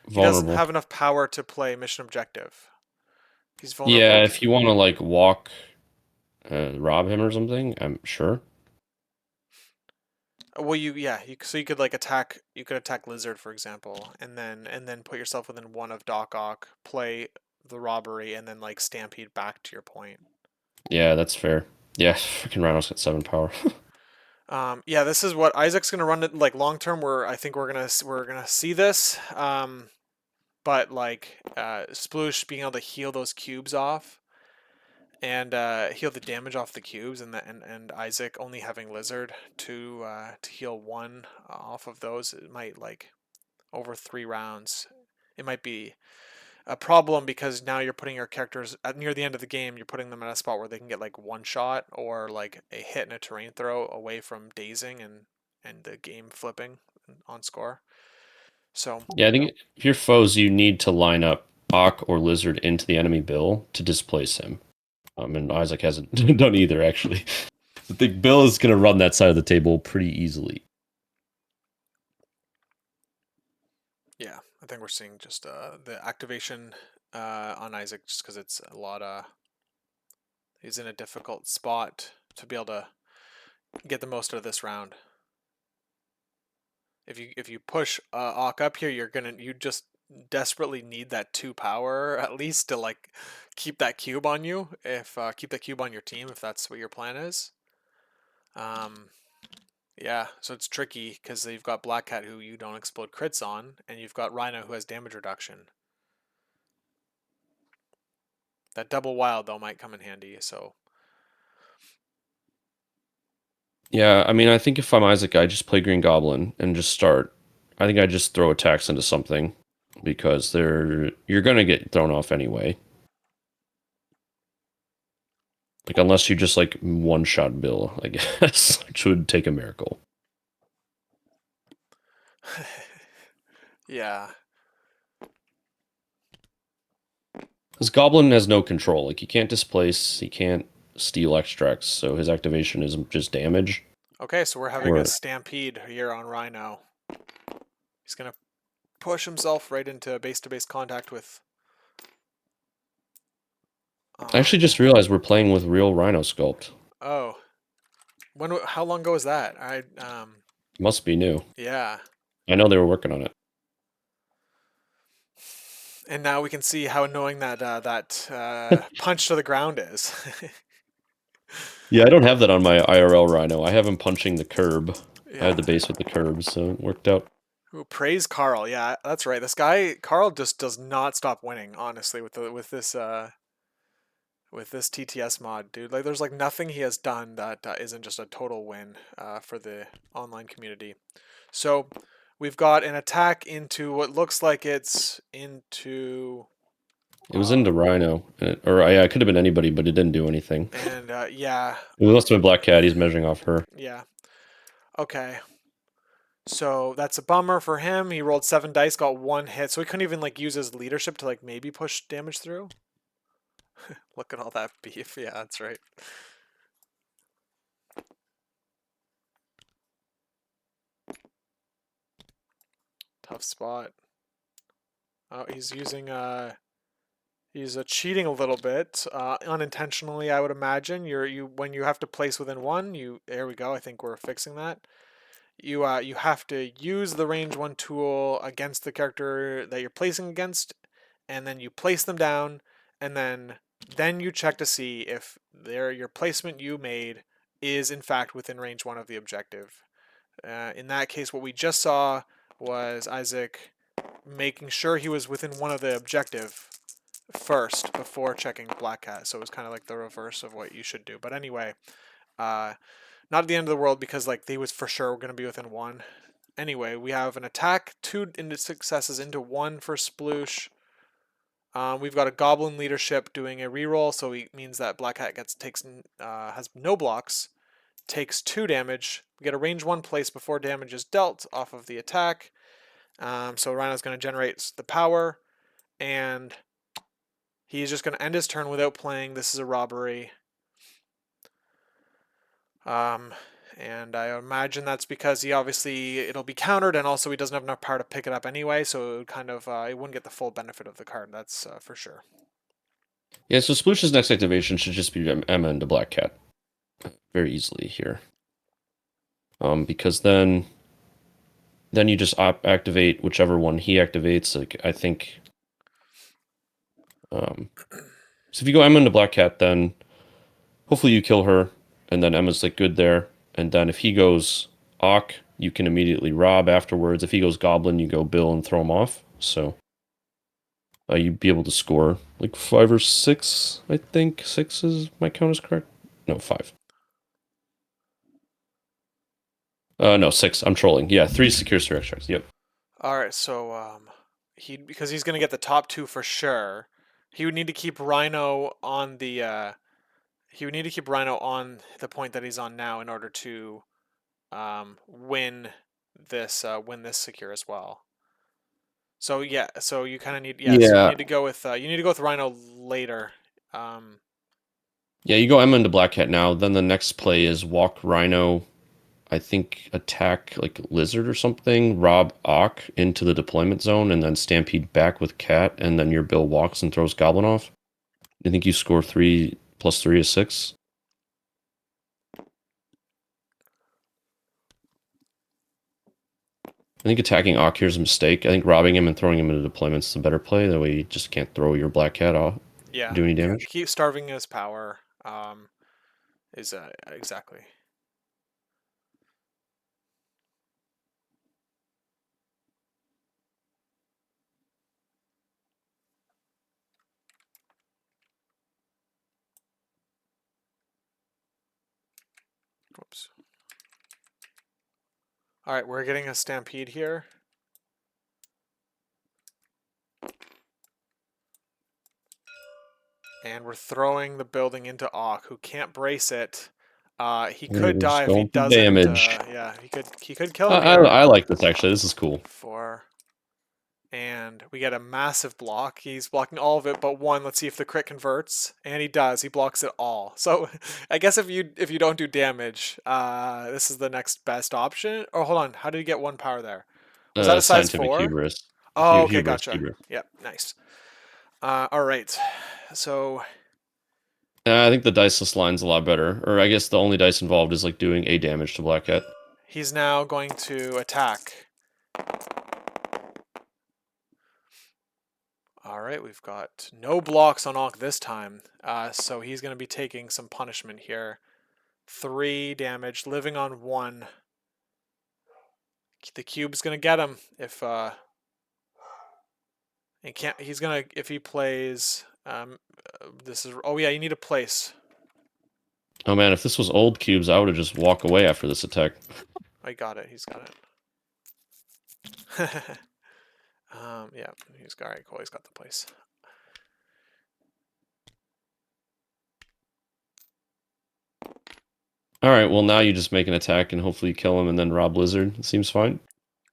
A: he doesn't
B: vulnerable?
A: have enough power to play mission objective. He's vulnerable.
B: Yeah, if you want to, like, walk, rob him or something, I'm sure.
A: Well, so you could like attack Lizard for example, and then put yourself within one of Doc Ock, play the robbery, and then like stampede back to your point.
B: Yeah, that's fair. Yeah, freaking Rhino's got 7 power.
A: Yeah, this is what Isaac's gonna run it like long term. Where I think we're gonna see this. But like Sploosh being able to heal those cubes off and heal the damage off the cubes, and Isaac only having Lizard to heal one off of those, it might like over 3 rounds. It might be a problem because now you're putting your characters at near the end of the game. You're putting them in a spot where they can get like one shot or like a hit and a terrain throw away from dazing and the game flipping on score. So
B: Yeah, I think if you're foes, you need to line up Ock or Lizard into the enemy Bill to displace him. And Isaac hasn't done either, actually. I think Bill is going to run that side of the table pretty easily.
A: yeah, I think we're seeing just the activation on Isaac just because it's a lot. He's in a difficult spot to be able to get the most out of this round. If you push Ock up here, you desperately need that 2 power at least to like keep that cube on you, if keep that cube on your team if that's what your plan is. Yeah, so it's tricky because you've got Black Cat who you don't explode crits on, and you've got Rhino who has damage reduction. That double wild though might come in handy, so.
B: Yeah, I mean, I think if I'm Isaac, I just play Green Goblin and just start. I think I just throw attacks into something because you're gonna get thrown off anyway. Like unless you just like one-shot Bill, I guess, which would take a miracle.
A: Yeah.
B: Because Goblin has no control. Like he can't displace, he can't steal extracts, so his activation is just damage.
A: Okay, so we're having a stampede here on Rhino. He's gonna push himself right into base-to-base contact with.
B: I actually just realized we're playing with real Rhino sculpt.
A: Oh, how long ago was that?
B: Must be new.
A: Yeah.
B: I know they were working on it.
A: And now we can see how annoying that punch to the ground is.
B: Yeah, I don't have that on my IRL Rhino. I have him punching the curb.
A: Yeah.
B: I had the base with the curb, so it worked out.
A: Ooh, praise Carl. Yeah, that's right. This guy Carl just does not stop winning. Honestly, with this TTS mod, dude. Like, there's like nothing he has done that isn't just a total win for the online community. So we've got an attack into what looks like it's into.
B: It was into Rhino, yeah, it could have been anybody, but it didn't do anything.
A: And yeah.
B: It must have been Black Cat. He's measuring off her.
A: Yeah. Okay. So that's a bummer for him. He rolled 7 dice, got 1 hit, so he couldn't even like use his leadership to like maybe push damage through. Look at all that beef. Yeah, that's right. Tough spot. Oh, he's using he's cheating a little bit, unintentionally, I would imagine. When you have to place within 1, there we go. I think we're fixing that. You have to use the range 1 tool against the character that you're placing against, and then you place them down, and then you check to see if your placement you made is in fact within range 1 of the objective. In that case, what we just saw was Isaac making sure he was within 1 of the objective first before checking Black Cat. So it was kind of like the reverse of what you should do. But anyway, not at the end of the world because like they was for sure going to be within 1. Anyway, we have an attack, 2 into successes into 1 for Sploosh. We've got a Goblin leadership doing a reroll, so it means that Black Hat has no blocks, takes 2 damage. We get a range 1 place before damage is dealt off of the attack. So Rhino's going to generate the power, and he's just going to end his turn without playing. This is a robbery. And I imagine that's because it'll be countered, and also he doesn't have enough power to pick it up anyway, so it would kind of it wouldn't get the full benefit of the card. That's for sure.
B: Yeah, so Sploosh's next activation should just be Emma into Black Cat very easily here. Because then you just activate whichever one he activates. Like I think. So if you go Emma into Black Cat, then hopefully you kill her, and then Emma's like good there. And then if he goes Ock, you can immediately rob afterwards. If he goes Goblin, you go Bill and throw him off. So you'd be able to score like 5 or 6, I think. 6 is my count is correct. No, 5. No, 6. I'm trolling. Yeah, 3 secure surrect checks. Yep.
A: All right, so because he's going to get the top 2 for sure, he would need to keep Rhino on the point that he's on now in order to win this secure as well. So yeah, so you kind of need So you need to go with Rhino later.
B: Yeah, you go Emma into Black Cat now. Then the next play is walk Rhino. I think attack like Lizard or something. Rob Ock into the deployment zone, and then stampede back with Cat, and then your Bill walks and throws Goblin off. I think you score 3 plus 3 is 6. I think attacking Ock here is a mistake. I think robbing him and throwing him into deployments is a better play. That way you just can't throw your Black Cat off,
A: Yeah,
B: do any
A: yeah.
B: damage.
A: Keep starving his power. Is exactly. Whoops. All right, we're getting a stampede here. And we're throwing the building into Auk, who can't brace it. He could
B: We're
A: die
B: just
A: if he
B: going for
A: doesn't.
B: damage.
A: Yeah, he could kill
B: I,
A: him
B: I,
A: here.
B: I like this actually. This is cool.
A: And we get a massive block. He's blocking all of it but one. Let's see if the crit converts, and he does. He blocks it all. So I guess if you don't do damage, this is the next best option. Oh, hold on. How did he get one power there? Was that a size
B: Scientific
A: 4?
B: hubris.
A: Oh, okay,
B: Hubris.
A: gotcha.
B: Hubris.
A: Yep, nice. All right. So
B: I think the diceless line's a lot better. Or I guess the only dice involved is like doing a damage to Black Cat.
A: he's now going to attack. All right, we've got no blocks on Ankh this time, so he's going to be taking some punishment here. 3 damage, living on 1. The cube's going to get him if he can't. He's going to if he plays. This is oh yeah, you need a place.
B: Oh man, if this was old cubes, I would have just walked away after this attack.
A: I got it. He's got it. Yeah, he's got it. Cool. He's got the place.
B: Alright, well now you just make an attack and hopefully kill him and then rob Blizzard. It seems fine.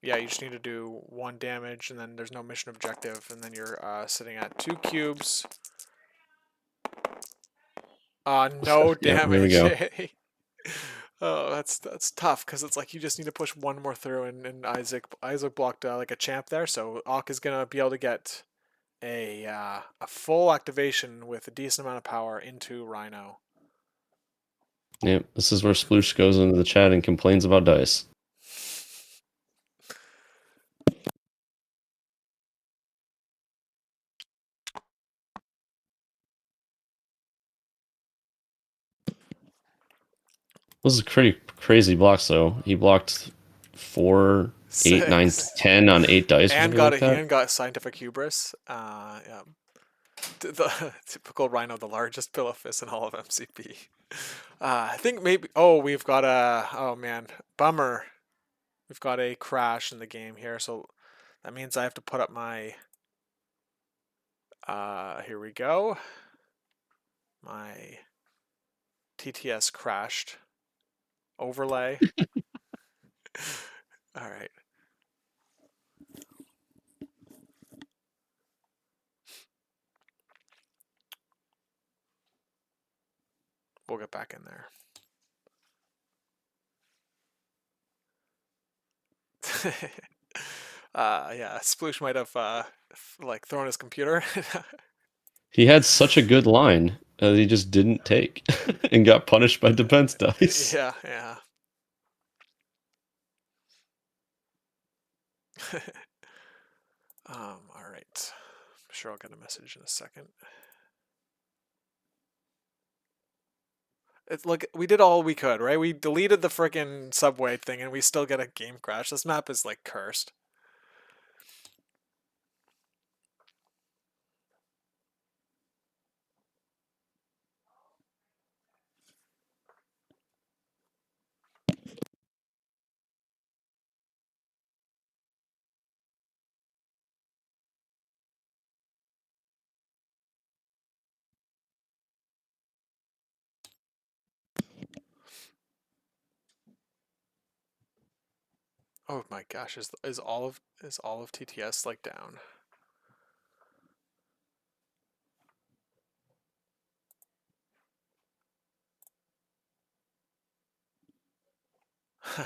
A: Yeah, you just need to do 1 damage, and then there's no mission objective, and then you're sitting at 2 cubes. No
B: Yep, here we go.
A: damage. Oh, that's tough because it's like you just need to push one more through, and Isaac blocked like a champ there, so Auk is gonna be able to get a full activation with a decent amount of power into Rhino.
B: Yep, this is where Sploosh goes into the chat and complains about dice. This is pretty crazy blocks though. He blocked 4, 8, 9,
A: 6.
B: 10 on 8 dice or
A: And
B: something
A: got
B: like that.
A: and got scientific hubris. Yeah. The typical Rhino, the largest pillow fist in all of MCP. I think maybe. Oh, we've got a. Oh man, bummer. We've got a crash in the game here, so that means I have to put up my. Here we go. My TTS crashed. Overlay. All right. We'll get back in there. Yeah, Sploosh might have like thrown his computer.
B: He had such a good line that he just didn't take and got punished by defense dice.
A: Yeah, yeah. All right. I'm sure I'll get a message in a second. It's like we did all we could, right? We deleted the frickin' subway thing and we still get a game crash. This map is like cursed. Oh my gosh, is all of TTS like down?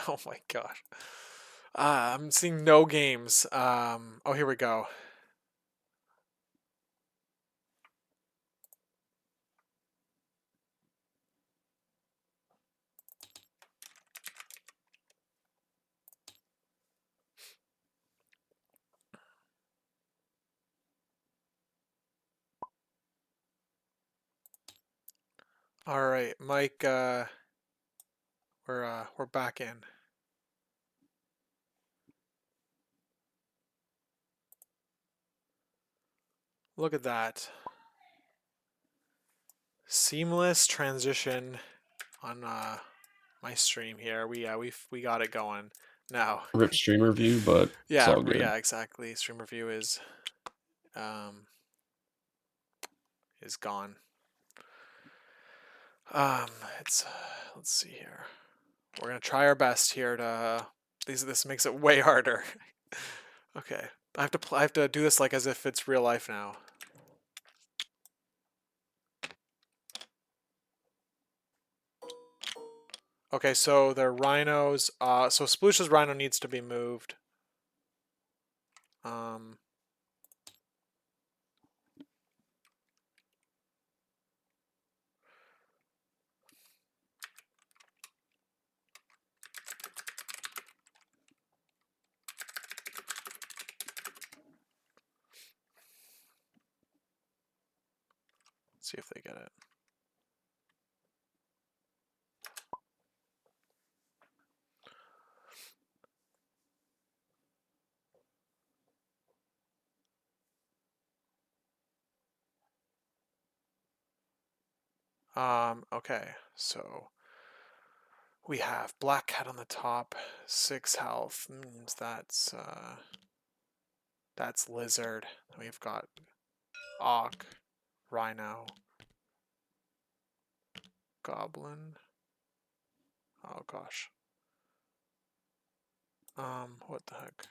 A: Oh my gosh. I'm seeing no games. Oh, here we go. All right, Mike. We're back in. Look at that. Seamless transition on my stream here. We got it going now.
C: Rip streamer view, but it's all good.
A: Yeah, exactly. Streamer view um is gone. Um, it's let's see here. We're gonna try our best here to. This makes it way harder. Okay, I have to do this like as if it's real life now. Okay, so the rhinos. So Sploosh's rhino needs to be moved. Um. See if they get it. Okay, so we have Black Cat on the top, 6 health, means that's Lizard. We've got Auk, Rhino, Goblin. Oh gosh. What the heck?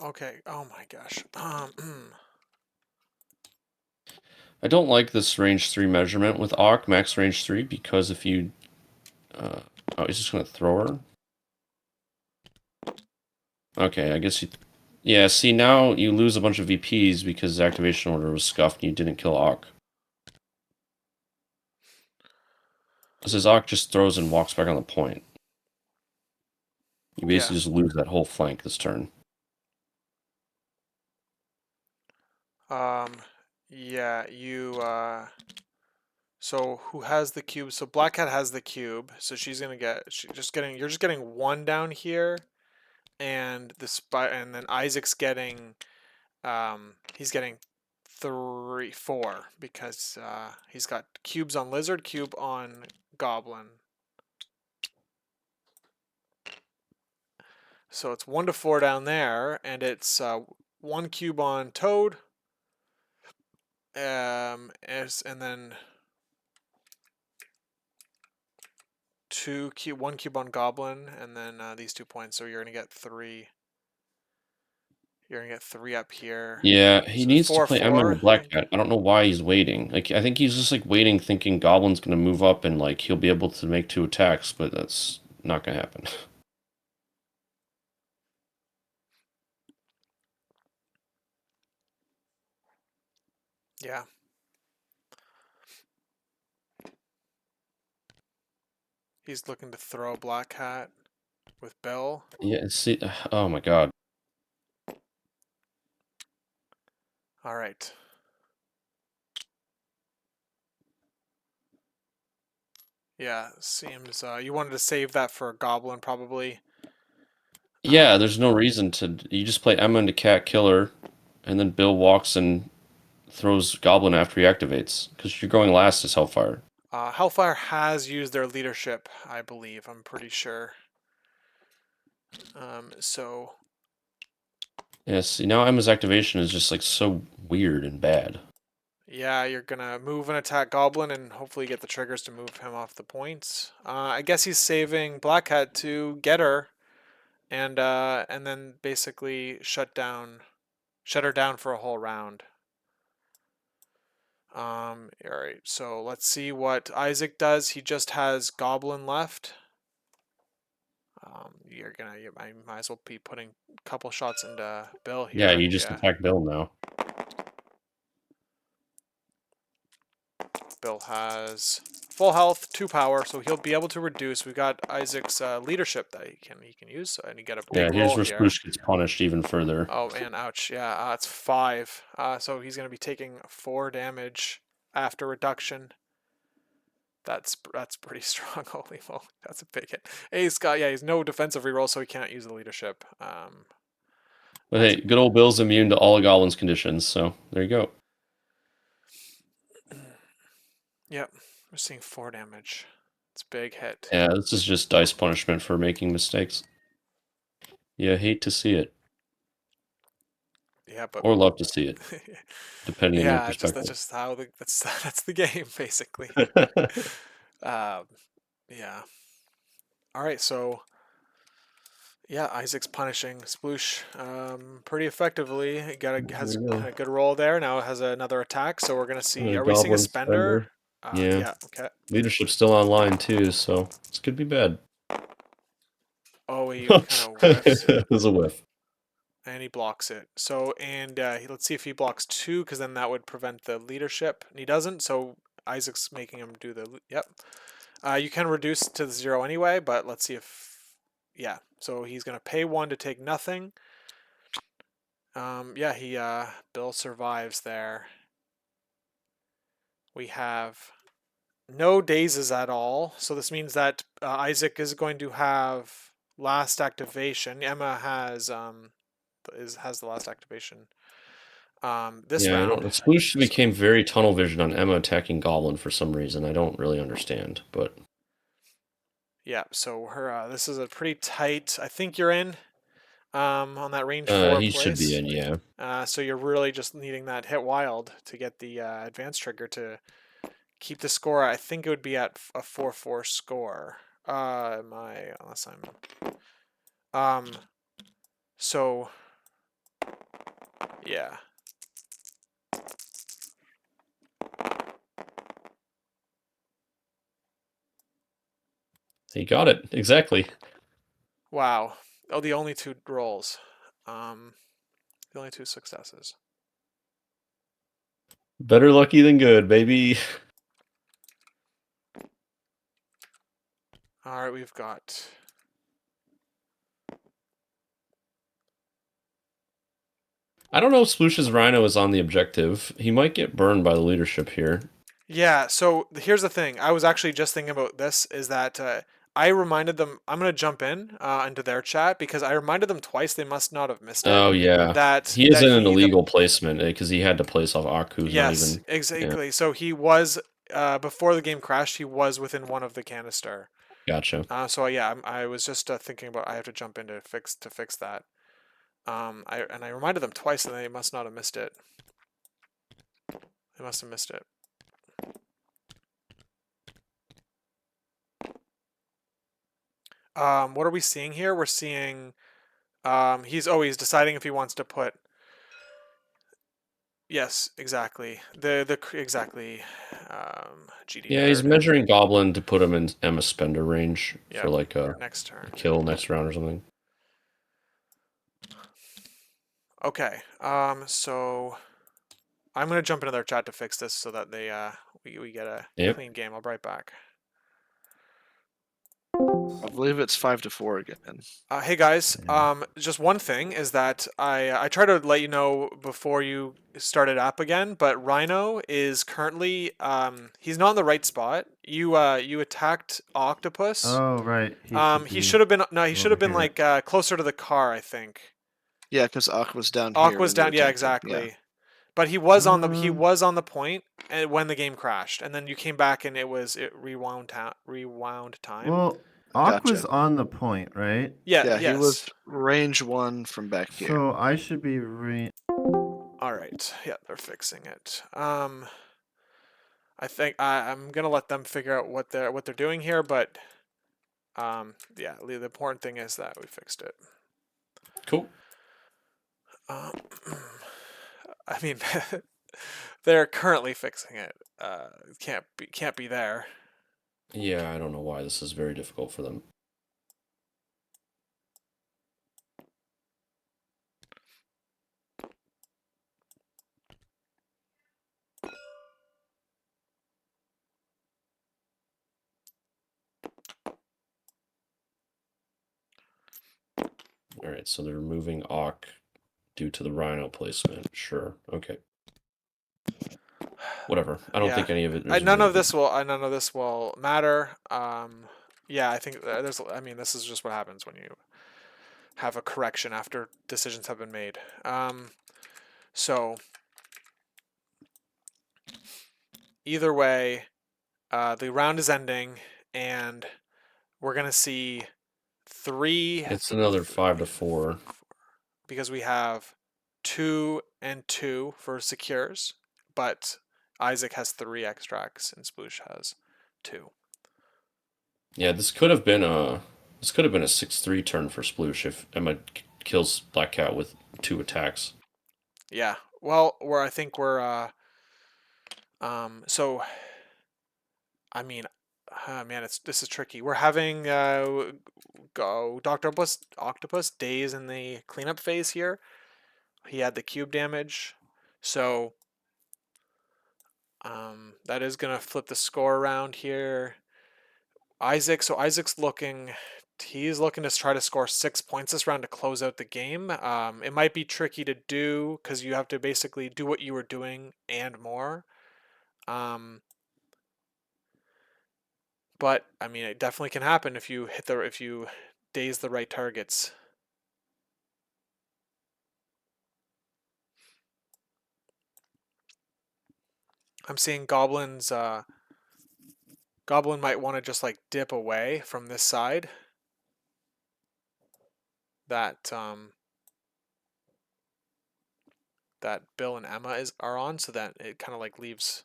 A: Okay. Oh my gosh.
C: I don't like this range 3 measurement with Auk, max range 3, because if you... oh, he's just going to throw her? Okay, I guess you... Yeah, see, now you lose a bunch of VPs because the activation order was scuffed and you didn't kill Auk. Because his Auk just throws and walks back on the point. You basically just lose that whole flank this turn.
A: Yeah, so who has the cube? So Black Cat has the cube, so she's gonna get. You're just getting 1 down here, and and then Isaac's getting. He's getting 4 because he's got cubes on Lizard, cube on Goblin. So it's 1 to 4 down there, and it's 1 cube on Toad. And then 1 cube on Goblin, and then these 2 points. So you're gonna get 3. You're gonna get 3 up here.
C: Yeah, he
A: So
C: needs to
A: 4,
C: play
A: 4,
C: Emma or Black Cat. I don't know why he's waiting. Like, I think he's just like waiting, thinking Goblin's gonna move up and like he'll be able to make 2 attacks, but that's not gonna happen.
A: Yeah. He's looking to throw Black Cat with Bill.
C: Yeah, see, oh my god.
A: All right. Yeah, seems you wanted to save that for a Goblin probably.
C: Yeah, there's no reason to. You just play Emma into Cat Killer, and then Bill walks and throws Goblin after he activates, because you're going last as Hellfire.
A: Hellfire has used their leadership, I believe. I'm pretty sure. So.
C: Yeah, see, now Emma's activation is just like so weird and bad.
A: Yeah, you're gonna move and attack Goblin and hopefully get the triggers to move him off the points. I guess he's saving Black Hat to get her, and then basically shut her down for a whole round. All right, so let's see what Isaac does. He just has Goblin left. You might as well be putting a couple shots into Bill here.
C: Yeah, you just attack Bill now.
A: Bill has full health, 2 power, so he'll be able to reduce. We've got Isaac's leadership that he can use, and he got a big
C: here's
A: roll
C: where
A: here.
C: Sploosh gets punished even further.
A: Oh man, ouch! Yeah, it's 5. So he's gonna be taking 4 damage after reduction. That's pretty strong. Holy moly, that's a big hit. Hey, he's no defensive reroll, so he can't use the leadership.
C: But hey, good old Bill's immune to all of Goblin's conditions, so there you go.
A: Yep, we're seeing 4 damage. It's a big hit.
C: Yeah, this is just dice punishment for making mistakes. You hate to see it.
A: Yeah, but
C: or love to see it, depending on your perspective.
A: that's just how that's the game basically. Yeah. All right, so yeah, Isaac's punishing Sploosh pretty effectively. He has a good roll there. Now it has another attack, so we're gonna see. Are we seeing a spender? Yeah. Okay.
C: Leadership's still online too, so this could be bad.
A: Oh, he kind of whiffs.
C: It was a whiff.
A: And he blocks it. So, and let's see if he blocks 2, because then that would prevent the leadership. And he doesn't, so Isaac's making him do the... Yep. You can reduce to the 0 anyway, but let's see if... Yeah, so he's going to pay 1 to take nothing. Yeah, Bill survives there. We have no dazes at all, so this means that Isaac is going to have last activation. Emma has the last activation. This round.
C: Sploosh became very tunnel vision on Emma attacking Goblin for some reason. I don't really understand, but
A: yeah. So her this is a pretty tight. I think you're in on that range 4
C: he
A: place.
C: should be in, yeah.
A: So you're really just needing that hit wild to get the advance trigger to keep the score. I think it would be at a 4-4 score. Unless I'm so yeah.
C: He got it exactly.
A: Wow. Oh, the only 2 rolls. The only 2 successes.
C: Better lucky than good, baby.
A: All right, we've got...
C: I don't know if Sploosh's Rhino is on the objective. He might get burned by the leadership here.
A: Yeah, so here's the thing. I was actually just thinking about this, is that I reminded them... I'm going to jump into their chat, because I reminded them twice they must not have missed it.
C: Oh, yeah. He is in an illegal placement, because he had to place off Aku's.
A: Yes, exactly. Yeah. So he was, before the game crashed, he was within 1 of the canister.
C: Gotcha.
A: So yeah, I was just thinking about I have to jump in to fix that. I reminded them twice, and they must not have missed it. They must have missed it. What are we seeing here? We're seeing he's deciding if he wants to put... Yes, exactly. Exactly. GD.
C: Yeah, he's measuring Goblin to put him in Emma Spender range for like a
A: next turn,
C: kill next round or something.
A: Okay. So I'm gonna jump into their chat to fix this so that they we get a clean game. I'll be right back.
D: I believe it's 5-4 again.
A: Hey guys, just one thing is that I tried to let you know before you started app again, but Rhino is currently he's not in the right spot. You attacked Octopus.
E: Oh right.
A: He should have been like closer to the car, I think.
D: Yeah, because Ock was down.
A: Ock was down. Yeah, exactly. Yeah. But he was on the point when the game crashed, and then you came back and it rewound time.
E: Well, Ock was on the point, right?
A: Yeah.
D: He was range 1 from back here.
E: So I should be
A: All right. right. Yeah, they're fixing it. I think I'm gonna let them figure out what they're doing here, but yeah, the important thing is that we fixed it.
C: Cool.
A: I mean, they're currently fixing it. Can't be there.
C: Yeah, I don't know why this is very difficult for them. All right, so they're removing Auk due to the Rhino placement. Sure. Okay. Whatever. I don't
A: Yeah.
C: think any of it.
A: None of this will matter. Yeah, I think there's. I mean, this is just what happens when you have a correction after decisions have been made. So either way, the round is ending, and we're gonna see 3.
C: It's another 5-4
A: because we have 2 and 2 for secures, but Isaac has 3 extracts and Sploosh has 2.
C: Yeah, this could have been a 6-3 turn for Sploosh if Emma kills Black Cat with 2 attacks.
A: Yeah. Well, I think we're so I mean, man, this is tricky. We're having Dr. Octopus days in the cleanup phase here. He had the cube damage, so that is gonna flip the score around here. Isaac's looking. He's looking to try to score 6 points this round to close out the game. It might be tricky to do because you have to basically do what you were doing and more. But I mean, it definitely can happen if you daze the right targets. I'm seeing goblins. Goblin might want to just like dip away from this side. That that Bill and Emma are on, so that it kind of like leaves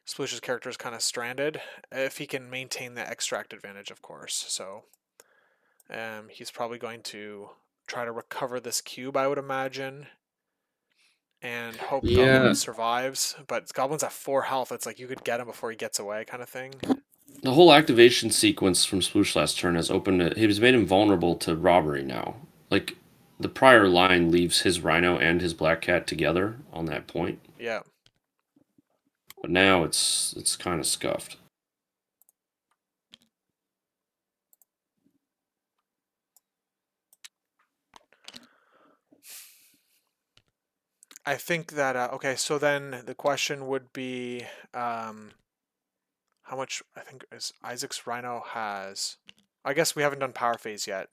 A: Sploosh's character is kind of stranded if he can maintain the extract advantage, of course. So he's probably going to try to recover this cube, I would imagine, and hope Goblin survives. But Goblin's at 4 health. It's like you could get him before he gets away, kind of thing.
C: The whole activation sequence from Sploosh last turn has opened. He was made him vulnerable to robbery now. Like the prior line leaves his Rhino and his Black Cat together on that point.
A: Yeah.
C: But now it's kind of scuffed.
A: I think that okay. So then the question would be, how much? I think is Isaac's Rhino has. I guess we haven't done power phase yet,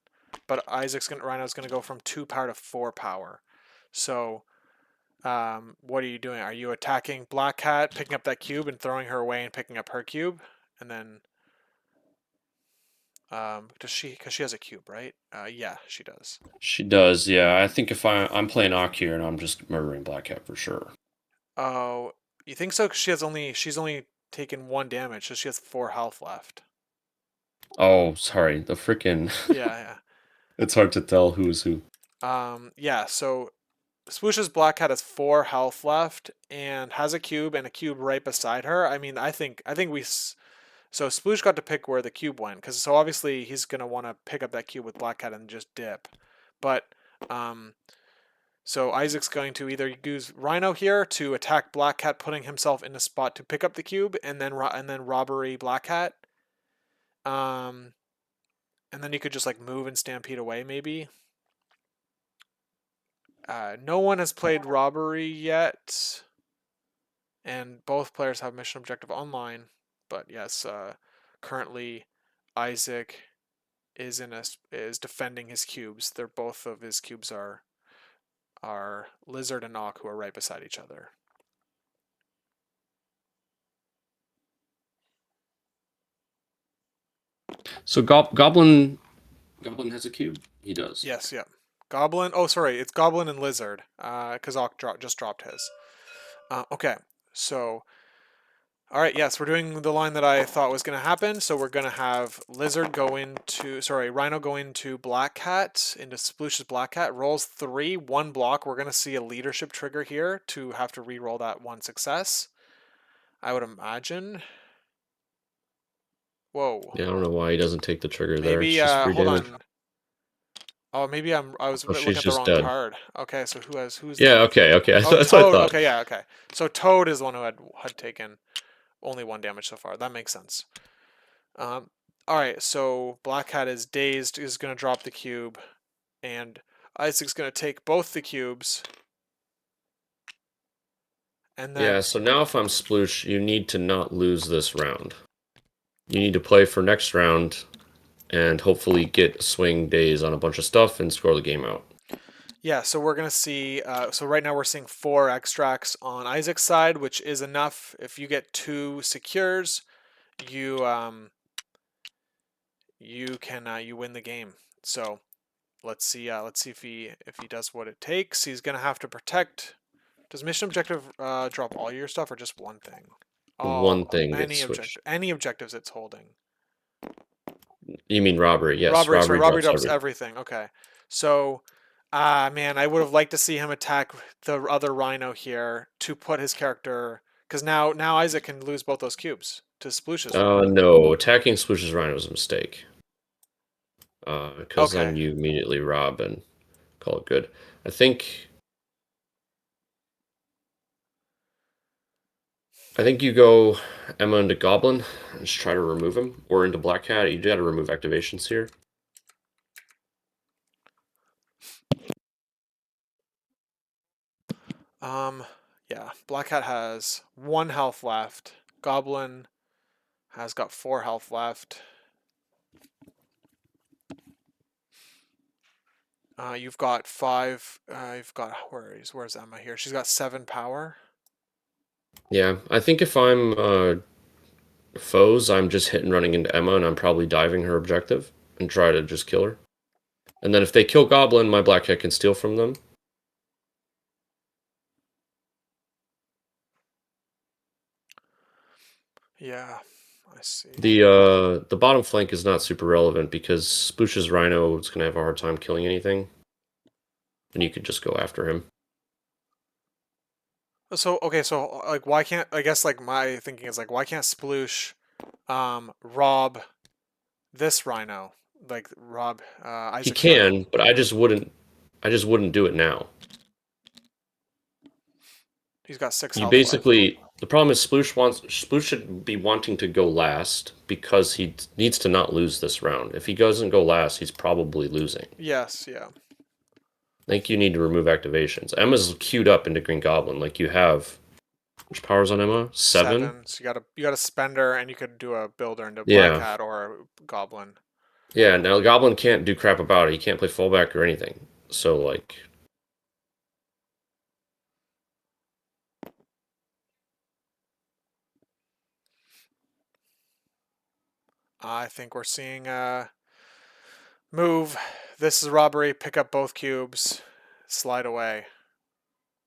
A: but Rhino's gonna go from 2 power to 4 power. So, what are you doing? Are you attacking Black Cat, picking up that cube and throwing her away and picking up her cube, and then because she has a cube, right? Yeah, she does.
C: She does, yeah. I think if I'm playing Auk here and I'm just murdering Black Cat for sure.
A: Oh, you think so? 'Cause she's only taken 1 damage, so she has 4 health left.
C: Oh, sorry. The frickin'
A: Yeah.
C: It's hard to tell who's who.
A: Yeah. So Swoosh's Black Cat has 4 health left and has a cube right beside her. I mean, I think we. So Sploosh got to pick where the cube went, because so obviously he's gonna want to pick up that cube with Black Cat and just dip. But so Isaac's going to either use Rhino here to attack Black Cat, putting himself in a spot to pick up the cube, and then robbery Black Cat. And then you could just like move and stampede away maybe. No one has played robbery yet, and both players have mission objective online. But yes, currently Isaac is defending his cubes. They're both of his cubes are Lizard and Auk, who are right beside each other.
C: So Goblin has a cube. He does.
A: Yes, yeah. Goblin. Oh, sorry, it's Goblin and Lizard. Because Ock just dropped his. Okay, so. Alright, yes, we're doing the line that I thought was going to happen. So we're going to have Lizard go into, sorry, Rhino go into Black Cat, into Sploosh's Black Cat, rolls 3, 1 block. We're going to see a leadership trigger here to have to re-roll that 1 success. I would imagine. Whoa.
B: Yeah, I don't know why he doesn't take the trigger there.
A: Maybe,
B: It's just free
A: hold
B: damage.
A: on. Oh, maybe I was
B: Oh,
A: looking
B: she's
A: at the
B: just
A: wrong
B: dead.
A: card. Okay, so who's
B: Yeah,
A: the...
B: okay.
A: Oh,
B: That's what I
A: Toad.
B: thought.
A: Okay, yeah, okay. So Toad is the one who had taken only 1 damage so far. That makes sense. Alright, so Black Cat is dazed, is going to drop the cube, and Isaac's going to take both the cubes. And then...
B: Yeah, so now if I'm Sploosh, you need to not lose this round. You need to play for next round and hopefully get swing days on a bunch of stuff and score the game out.
A: Yeah, so we're going to see, so right now we're seeing 4 extracts on Isaac's side, which is enough. If you get 2 secures, you you win the game. So let's see if he does what it takes. He's going to have to protect. Does mission objective drop all your stuff or just one thing?
B: One thing
A: any
B: gets switched.
A: any objectives it's holding.
B: You mean robbery? Yes,
A: Robbery. So robbery drops
B: everything.
A: everything. Okay. So, man, I would have liked to see him attack the other Rhino here to put his character, because now Isaac can lose both those cubes to Sploosh's.
B: No, attacking Sploosh's Rhino is a mistake. Because then
A: Okay.
B: you immediately rob and call it good. I think you go Emma into Goblin and just try to remove him, or into Black Cat. You got to remove activations here.
A: Yeah. Black Cat has 1 health left. Goblin has got 4 health left. You've got 5. You've got where's Emma here? She's got 7 power.
B: Yeah, I think if I'm foes, I'm just hit and running into Emma, and I'm probably diving her objective and try to just kill her. And then if they kill Goblin, my Black Cat can steal from them.
A: Yeah, I see.
B: The bottom flank is not super relevant because Sploosh's Rhino is gonna have a hard time killing anything, and you could just go after him.
A: So okay, so like why can't, I guess like my thinking is like, why can't Sploosh rob this Rhino? Like rob Isaac.
B: He can, but I just wouldn't do it now.
A: He's got 6
B: You
A: health
B: basically the problem is Sploosh should be wanting to go last because he needs to not lose this round. If he doesn't go last, he's probably losing.
A: left. Yes, yeah.
B: I think you need to remove activations. Emma's queued up into Green Goblin. Like you have, which powers on Emma? 7?
A: So you got a spender, and you could do a builder into
B: Yeah.
A: Black Cat or a Goblin.
B: Yeah, now Goblin can't do crap about it. He can't play fullback or anything. So like,
A: I think we're seeing a move. This is robbery. Pick up both cubes. Slide away.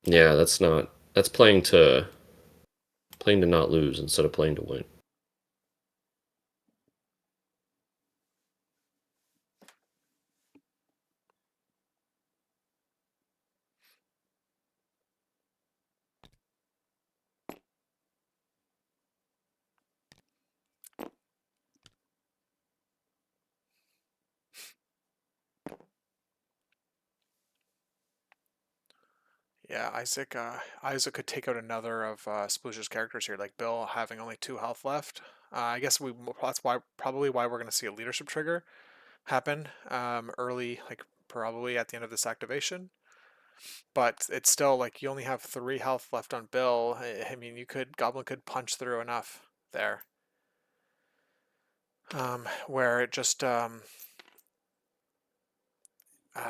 B: yeah, that's playing to not lose instead of playing to win.
A: Yeah, Isaac could take out another of Sploosh's characters here, like Bill having only 2 health left. I guess that's probably why we're going to see a leadership trigger happen early, like probably at the end of this activation. But it's still like you only have 3 health left on Bill. I mean, Goblin could punch through enough there. Where it just I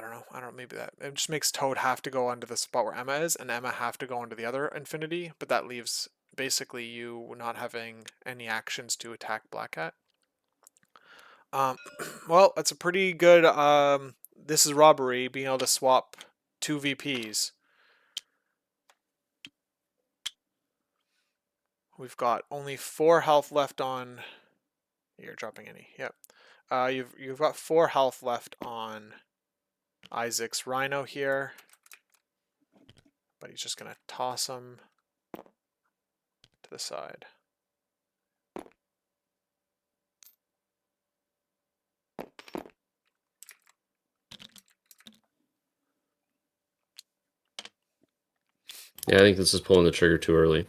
A: don't know. Maybe it just makes Toad have to go onto the spot where Emma is, and Emma have to go into the other infinity, but that leaves basically you not having any actions to attack Black Cat. Well, that's a pretty good this is robbery, being able to swap 2 VPs. We've got only 4 health left on. You're dropping any. Yep. You've got 4 health left on Isaac's Rhino here, but he's just gonna toss him to the side.
B: Yeah, I think this is pulling the trigger too early.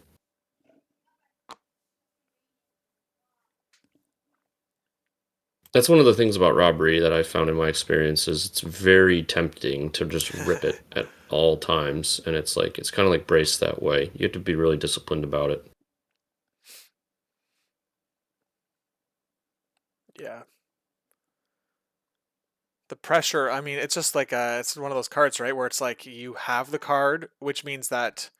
B: That's one of the things about robbery that I found in my experience is it's very tempting to just rip it at all times, and it's like it's kind of like brace that way. You have to be really disciplined about it.
A: Yeah. The pressure, I mean, it's just like it's one of those cards, right? Where it's like you have the card, which means that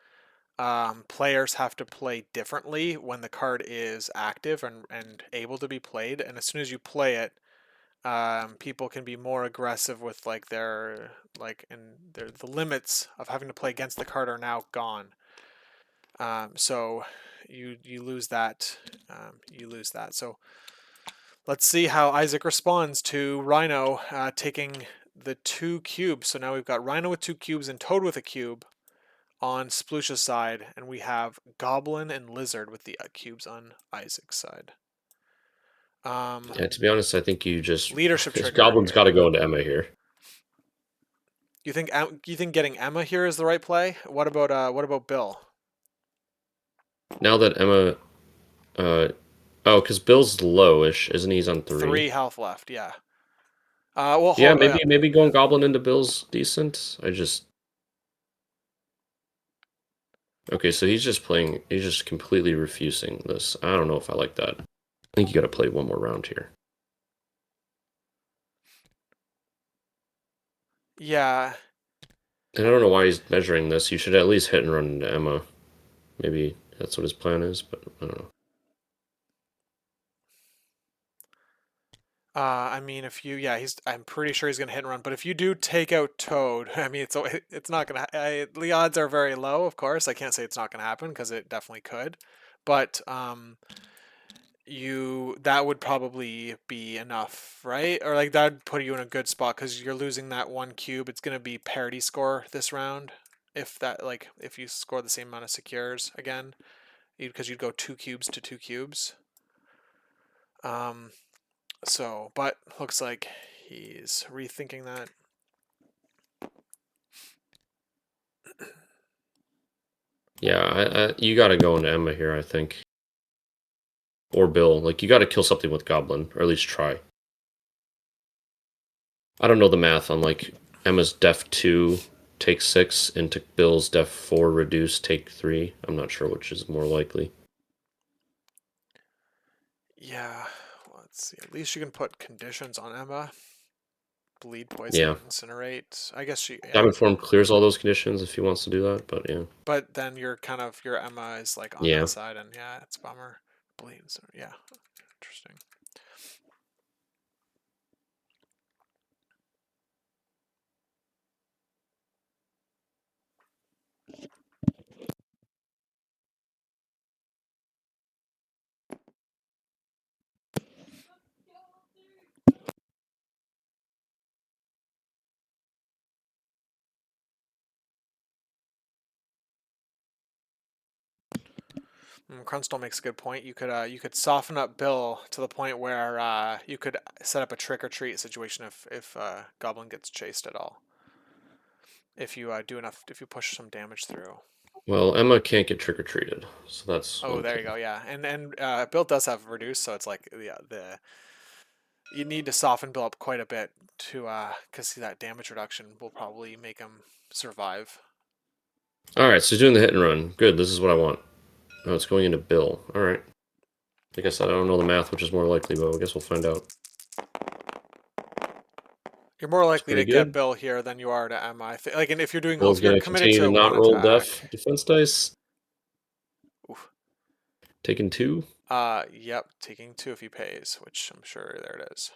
A: players have to play differently when the card is active and able to be played. And as soon as you play it, people can be more aggressive with like the limits of having to play against the card are now gone. So you lose that. You lose that. So let's see how Isaac responds to Rhino taking the 2 cubes. So now we've got Rhino with 2 cubes and Toad with a cube on Sploosh's side, and we have Goblin and Lizard with the cubes on Isaac's side.
B: Yeah, to be honest, I think you just
A: Leadership
B: this
A: trigger
B: Goblin's
A: here.
B: got to go into Emma here.
A: You think getting Emma here is the right play? What about Bill?
B: Now that Emma, oh, because Bill's lowish, isn't he? He's on 3.
A: 3 health left. Yeah. Well,
B: Yeah, maybe going Goblin into Bill's decent. Okay, so he's just completely refusing this. I don't know if I like that. I think you got to play one more round here.
A: Yeah.
B: And I don't know why he's measuring this. You should at least hit and run into Emma. Maybe that's what his plan is, but I don't know.
A: I mean, I'm pretty sure he's gonna hit and run. But if you do take out Toad, I mean, it's not gonna. The odds are very low, of course. I can't say it's not gonna happen because it definitely could. But that would probably be enough, right? Or like that would put you in a good spot because you're losing that 1 cube. It's gonna be parity score this round. If you score the same amount of secures again, because you'd go 2 cubes to 2 cubes. So, but looks like he's rethinking that.
B: Yeah, you got to go into Emma here, I think. Or Bill. Like, you got to kill something with Goblin, or at least try. I don't know the math on, like, Emma's def 2, take 6, into Bill's def 4, reduce, take 3. I'm not sure which is more likely.
A: Yeah, let's see. At least you can put conditions on Emma. Bleed, poison,
B: Yeah.
A: incinerate. I guess she. Yeah.
B: Diamond Form clears all those conditions if he wants to do that, but yeah.
A: But then your Emma is like on
B: Yeah.
A: that side, and yeah, it's a bummer. Bleed, yeah, interesting. Crunstall makes a good point. You could soften up Bill to the point where you could set up a trick or treat situation if Goblin gets chased at all. If you if you push some damage through.
B: Well, Emma can't get trick or treated, so that's.
A: Oh, there you go. Yeah, and Bill does have reduce, so it's like you need to soften Bill up quite a bit to because that damage reduction will probably make him survive.
B: All right, so he's doing the hit and run. Good. This is what I want. Oh, it's going into Bill. All right. I guess I don't know the math, which is more likely, but I guess we'll find out.
A: You're more likely to
B: pretty
A: get
B: good.
A: Bill here than you are to Emma. I think. Like, and if you're doing,
B: Bill's
A: if you're
B: gonna
A: committed
B: continue
A: to
B: to not
A: one
B: roll
A: attack.
B: def defense dice.
A: Oof.
B: Taking 2.
A: Yep, taking 2 if he pays, which I'm sure there it is.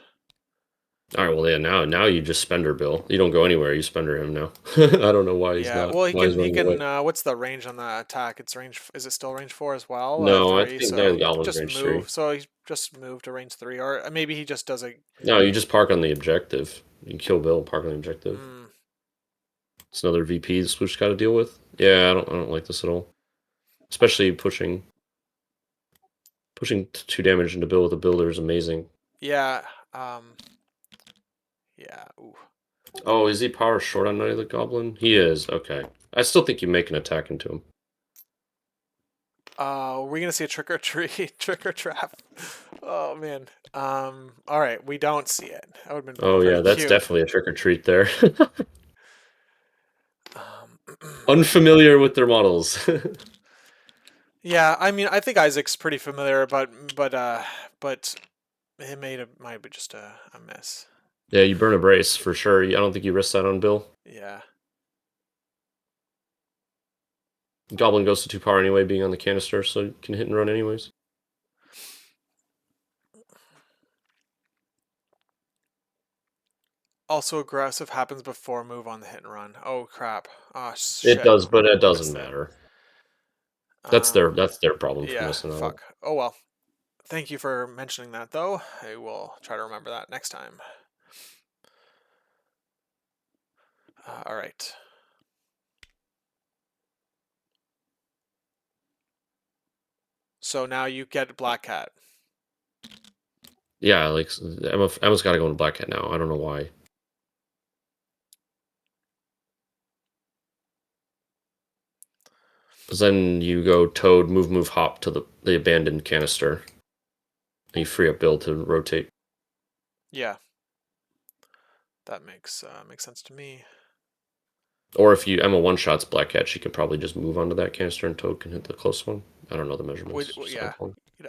B: All right, well, yeah, now you just spender Bill. You don't go anywhere. You spender him now. I don't know why he's
A: Yeah,
B: not.
A: well,
B: Why he's
A: he
B: running
A: can,
B: away.
A: what's the range on the attack? It's range, is it still range 4 as well?
B: No, I
A: 3,
B: think that
A: so
B: Goblin's
A: just
B: range
A: move.
B: 3.
A: So he just moved to range 3, or maybe he just does a...
B: No, you just park on the objective. You kill Bill, park on the objective. It's another VP Sploosh got to deal with. Yeah, I don't like this at all. Especially pushing 2 damage into Bill with a builder is amazing.
A: Yeah, yeah, ooh.
B: Oh, is he power short on Night of the Goblin? He is, okay. I still think you make an attack into him.
A: Are we gonna see a trick or treat, trick or trap? Oh man. All right, we don't see it. That would have been
B: Oh
A: pretty
B: yeah, that's
A: cute.
B: definitely a trick or treat there.
A: Um,
B: Unfamiliar with their models.
A: yeah, I mean, I think Isaac's pretty familiar, but it might be just a miss.
B: Yeah, you burn a brace for sure. I don't think you risk that on Bill.
A: Yeah.
B: Goblin goes to 2 power anyway, being on the canister, so you can hit and run anyways.
A: Also aggressive happens before move on the hit and run. Oh crap. Oh shit.
B: It does, but it doesn't
A: Missed it.
B: matter. That's their problem for
A: Yeah,
B: missing out.
A: fuck. Oh well. Thank you for mentioning that though. I will try to remember that next time. All right. So now you get Black Cat.
B: Yeah, like Emma's got to go into Black Cat now. I don't know why. Because then you go Toad, move, hop to the abandoned canister. And you free up Bill to rotate.
A: Yeah. That makes sense to me.
B: Or if Emma one-shots Black Cat, she could probably just move onto that canister and Toad can hit the close one. I don't know the measurements.
A: Yeah.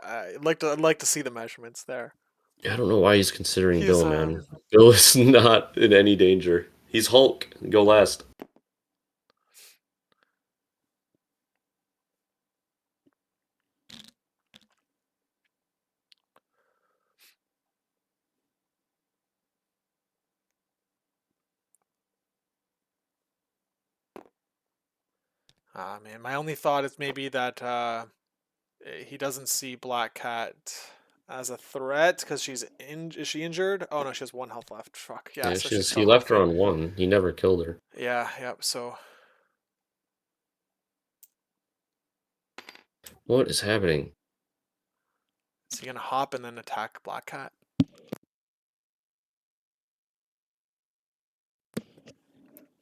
A: I'd like to see the measurements there.
B: Yeah, I don't know why he's considering Bill, man. Bill is not in any danger. He's Hulk. Go last.
A: Man, my only thought is maybe that he doesn't see Black Cat as a threat because is she injured? Oh no, she has 1 health left. Fuck yeah.
B: Yeah,
A: So she's
B: he
A: still
B: left her
A: healthy.
B: on 1. He never killed her.
A: Yeah. Yep. So
B: What is happening?
A: is he gonna hop and then attack Black Cat?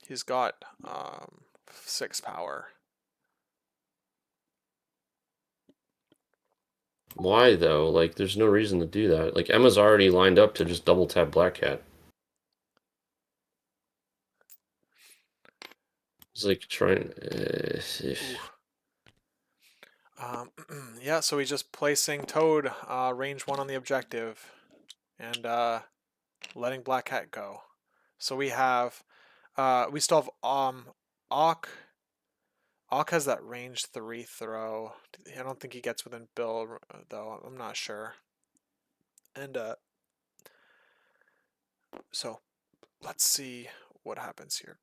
A: He's got 6 power.
B: Why though? Like, there's no reason to do that. Like, Emma's already lined up to just double tap Black Cat. It's like trying.
A: Yeah. So he's just placing Toad range 1 on the objective, and letting Black Cat go. So we have we still have Auk. Auk has that range 3 throw. I don't think he gets within Bill though. I'm not sure. And so let's see what happens here.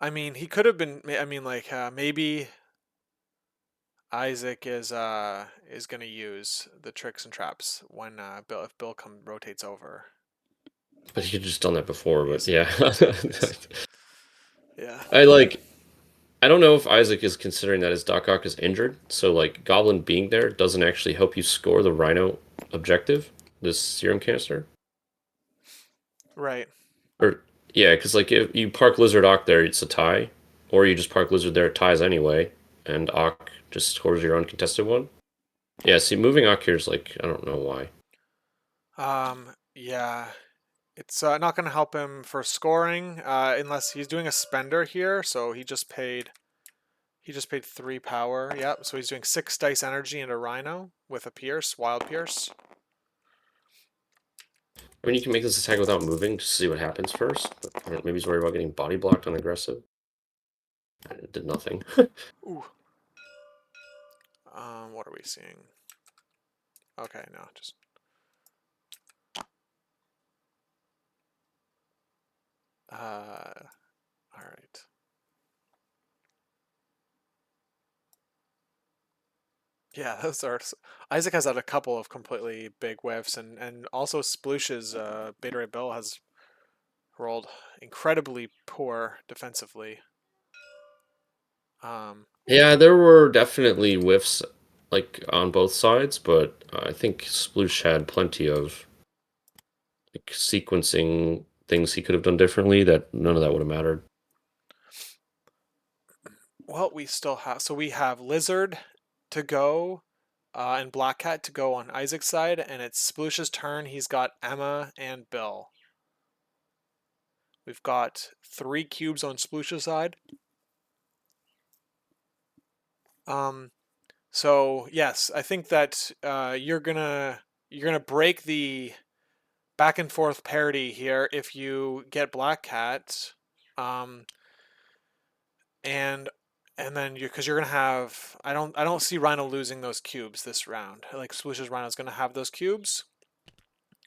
A: I mean, he could have been. I mean, like maybe Isaac is gonna use the tricks and traps when if Bill rotates over.
B: But he could just done that before. But yeah,
A: Yeah.
B: I don't know if Isaac is considering that his Doc Ock is injured. So like Goblin being there doesn't actually help you score the Rhino objective, this serum canister.
A: Right.
B: Or yeah, because like if you park Lizard Ock there, it's a tie, or you just park Lizard there, it ties anyway, and Ock just scores your uncontested one. Yeah, see, moving Ock here is like I don't know why.
A: Yeah, it's not going to help him for scoring unless he's doing a spender here. So he just paid 3 power. Yep. So he's doing 6 dice energy into Rhino with a Pierce, Wild Pierce.
B: I mean, you can make this attack without moving to see what happens first. But I don't know, maybe he's worried about getting body blocked on aggressive. It did nothing.
A: Ooh. What are we seeing? Okay, no, just... all right. Yeah, those are... Isaac has had a couple of completely big whiffs, and also Sploosh's Beta Ray Bill has rolled incredibly poor defensively.
B: Yeah, there were definitely whiffs, like, on both sides, but I think Sploosh had plenty of like sequencing things he could have done differently that none of that would have mattered.
A: Well, we still have... So we have Lizard to go and Black Cat to go on Isaac's side, and it's Sploosh's turn. He's got Emma and Bill. We've got 3 cubes on Sploosh's side. So yes, I think that you're gonna break the back and forth parity here if you get Black Cat, and then because you're gonna have I don't see Rhino losing those cubes this round. Like Sploosh's Rhino's gonna have those cubes,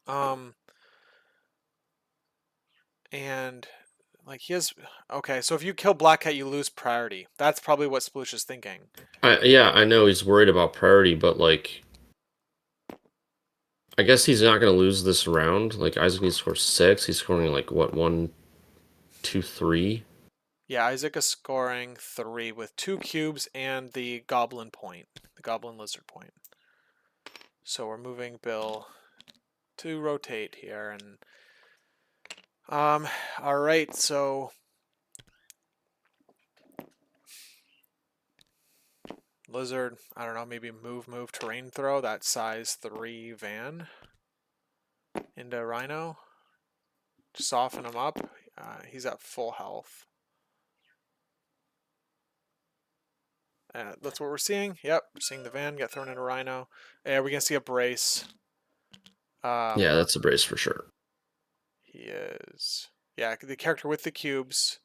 A: and like he has... Okay, so if you kill Black Cat, you lose priority. That's probably what Sploosh is thinking.
B: Yeah, I know he's worried about priority, but like, I guess he's not going to lose this round. Like, Isaac needs to score 6. He's scoring like what, 1, 2, 3.
A: Yeah, Isaac is scoring 3 with 2 cubes and the Goblin point, the Goblin Lizard point. So we're moving Bill to rotate here, and all right, so Lizard, I don't know, maybe move terrain throw that size 3 van into Rhino. Soften him up. He's at full health. That's what we're seeing. Yep, we're seeing the van get thrown into Rhino. Are we gonna see a brace?
B: Yeah, that's a brace for sure.
A: He is. Yeah, the character with the cubes.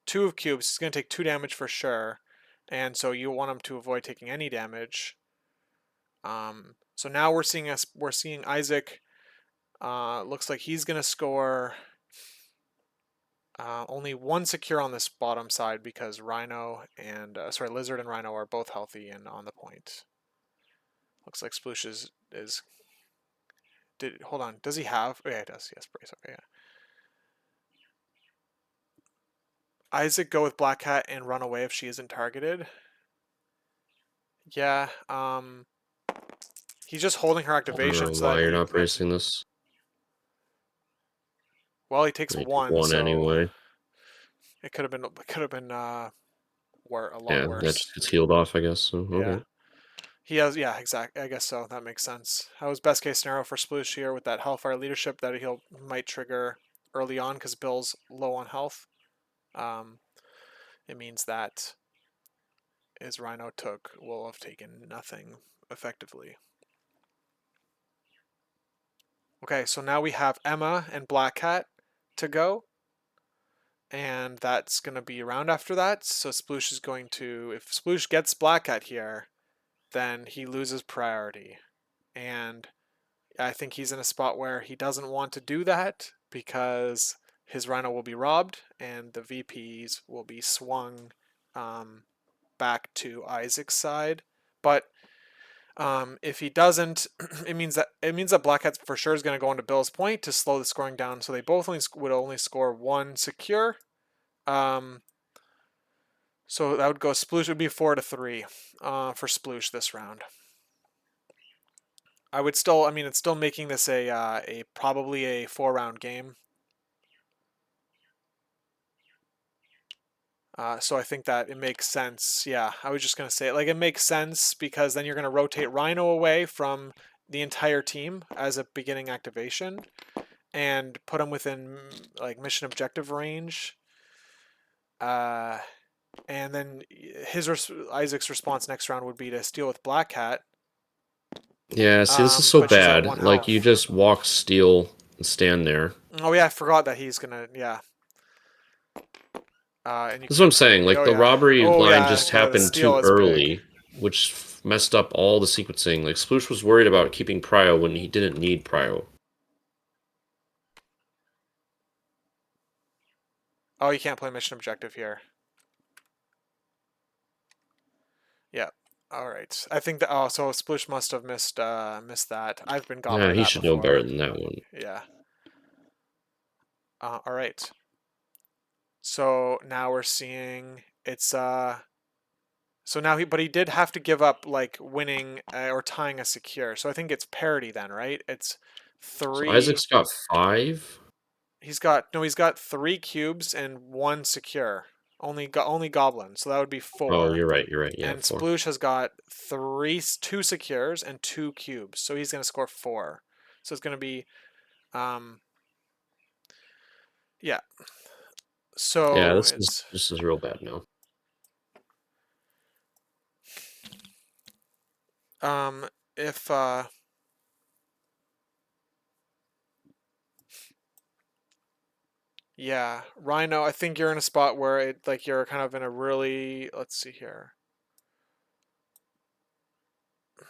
A: 2 of cubes. He's gonna take 2 damage for sure, and so you want him to avoid taking any damage. So now we're seeing Isaac. Looks like he's gonna score only 1 secure on this bottom side because Rhino and Lizard and Rhino are both healthy and on the point. Looks like Sploosh is hold on, does he have... Oh yeah, it does. Yes, brace. Okay, yeah. Isaac go with Black Cat and run away if she isn't targeted. Yeah, he's just holding her activation.
B: I don't know
A: So
B: why
A: that
B: you're not bracing this.
A: Well, he takes
B: Like,
A: 1,
B: 1
A: so
B: anyway.
A: it could have been a lot
B: Yeah,
A: worse.
B: that just gets healed off, I guess. So,
A: Yeah.
B: okay.
A: He has, yeah, exactly. I guess so. That makes sense. That was best case scenario for Sploosh here with that Hellfire leadership that might trigger early on because Bill's low on health. It means that his Rhino will have taken nothing effectively. Okay, so now we have Emma and Black Cat to go. And that's going to be around after that. So Sploosh is going to... If Sploosh gets Black Cat here, then he loses priority. And I think he's in a spot where he doesn't want to do that because his Rhino will be robbed and the VPs will be swung back to Isaac's side. But if he doesn't, it means that Black Cat for sure is going to go into Bill's point to slow the scoring down. So they both would only score 1 secure. So that would go... Sploosh would be 4-3 for Sploosh this round. I would still... I mean, it's still making this probably a 4-round game. So I think that it makes sense. Yeah, I was just going to say it. Like, it makes sense because then you're going to rotate Rhino away from the entire team as a beginning activation and put him within, like, mission objective range. And then Isaac's response next round would be to steal with Black Cat.
B: Yeah, see, this is so
A: but she's at
B: bad.
A: 1
B: Like, you
A: health.
B: just walk steal and stand there.
A: Oh yeah, I forgot that he's gonna. Yeah. And you
B: That's what I'm saying. Like,
A: oh
B: the
A: yeah.
B: robbery
A: Oh
B: line
A: yeah.
B: just
A: The
B: happened
A: steal
B: too
A: is big.
B: early, which messed up all the sequencing. Like, Sploosh was worried about keeping prio when he didn't need prio.
A: Oh, you can't play mission objective here. Yeah. All right. I think that. Oh, so Sploosh must have missed that. I've been got
B: Yeah,
A: by
B: he
A: that
B: should know better
A: before.
B: than that one.
A: Yeah. All right. So now we're seeing it's So now he did have to give up like winning or tying a secure. So I think it's parity then, right? It's
B: So
A: 3.
B: Isaac's got 5.
A: He's got 3 cubes and 1 secure. Only goblin. So that would be 4.
B: Oh, you're right. You're right. Yeah,
A: And
B: 4.
A: Sploosh has got 2 secures and 2 cubes. So he's going to score 4. So it's going to be yeah. So
B: Yeah,
A: it's
B: this is real bad now.
A: if yeah, Rhino, I think you're in a spot where it like you're kind of in a really, let's see here.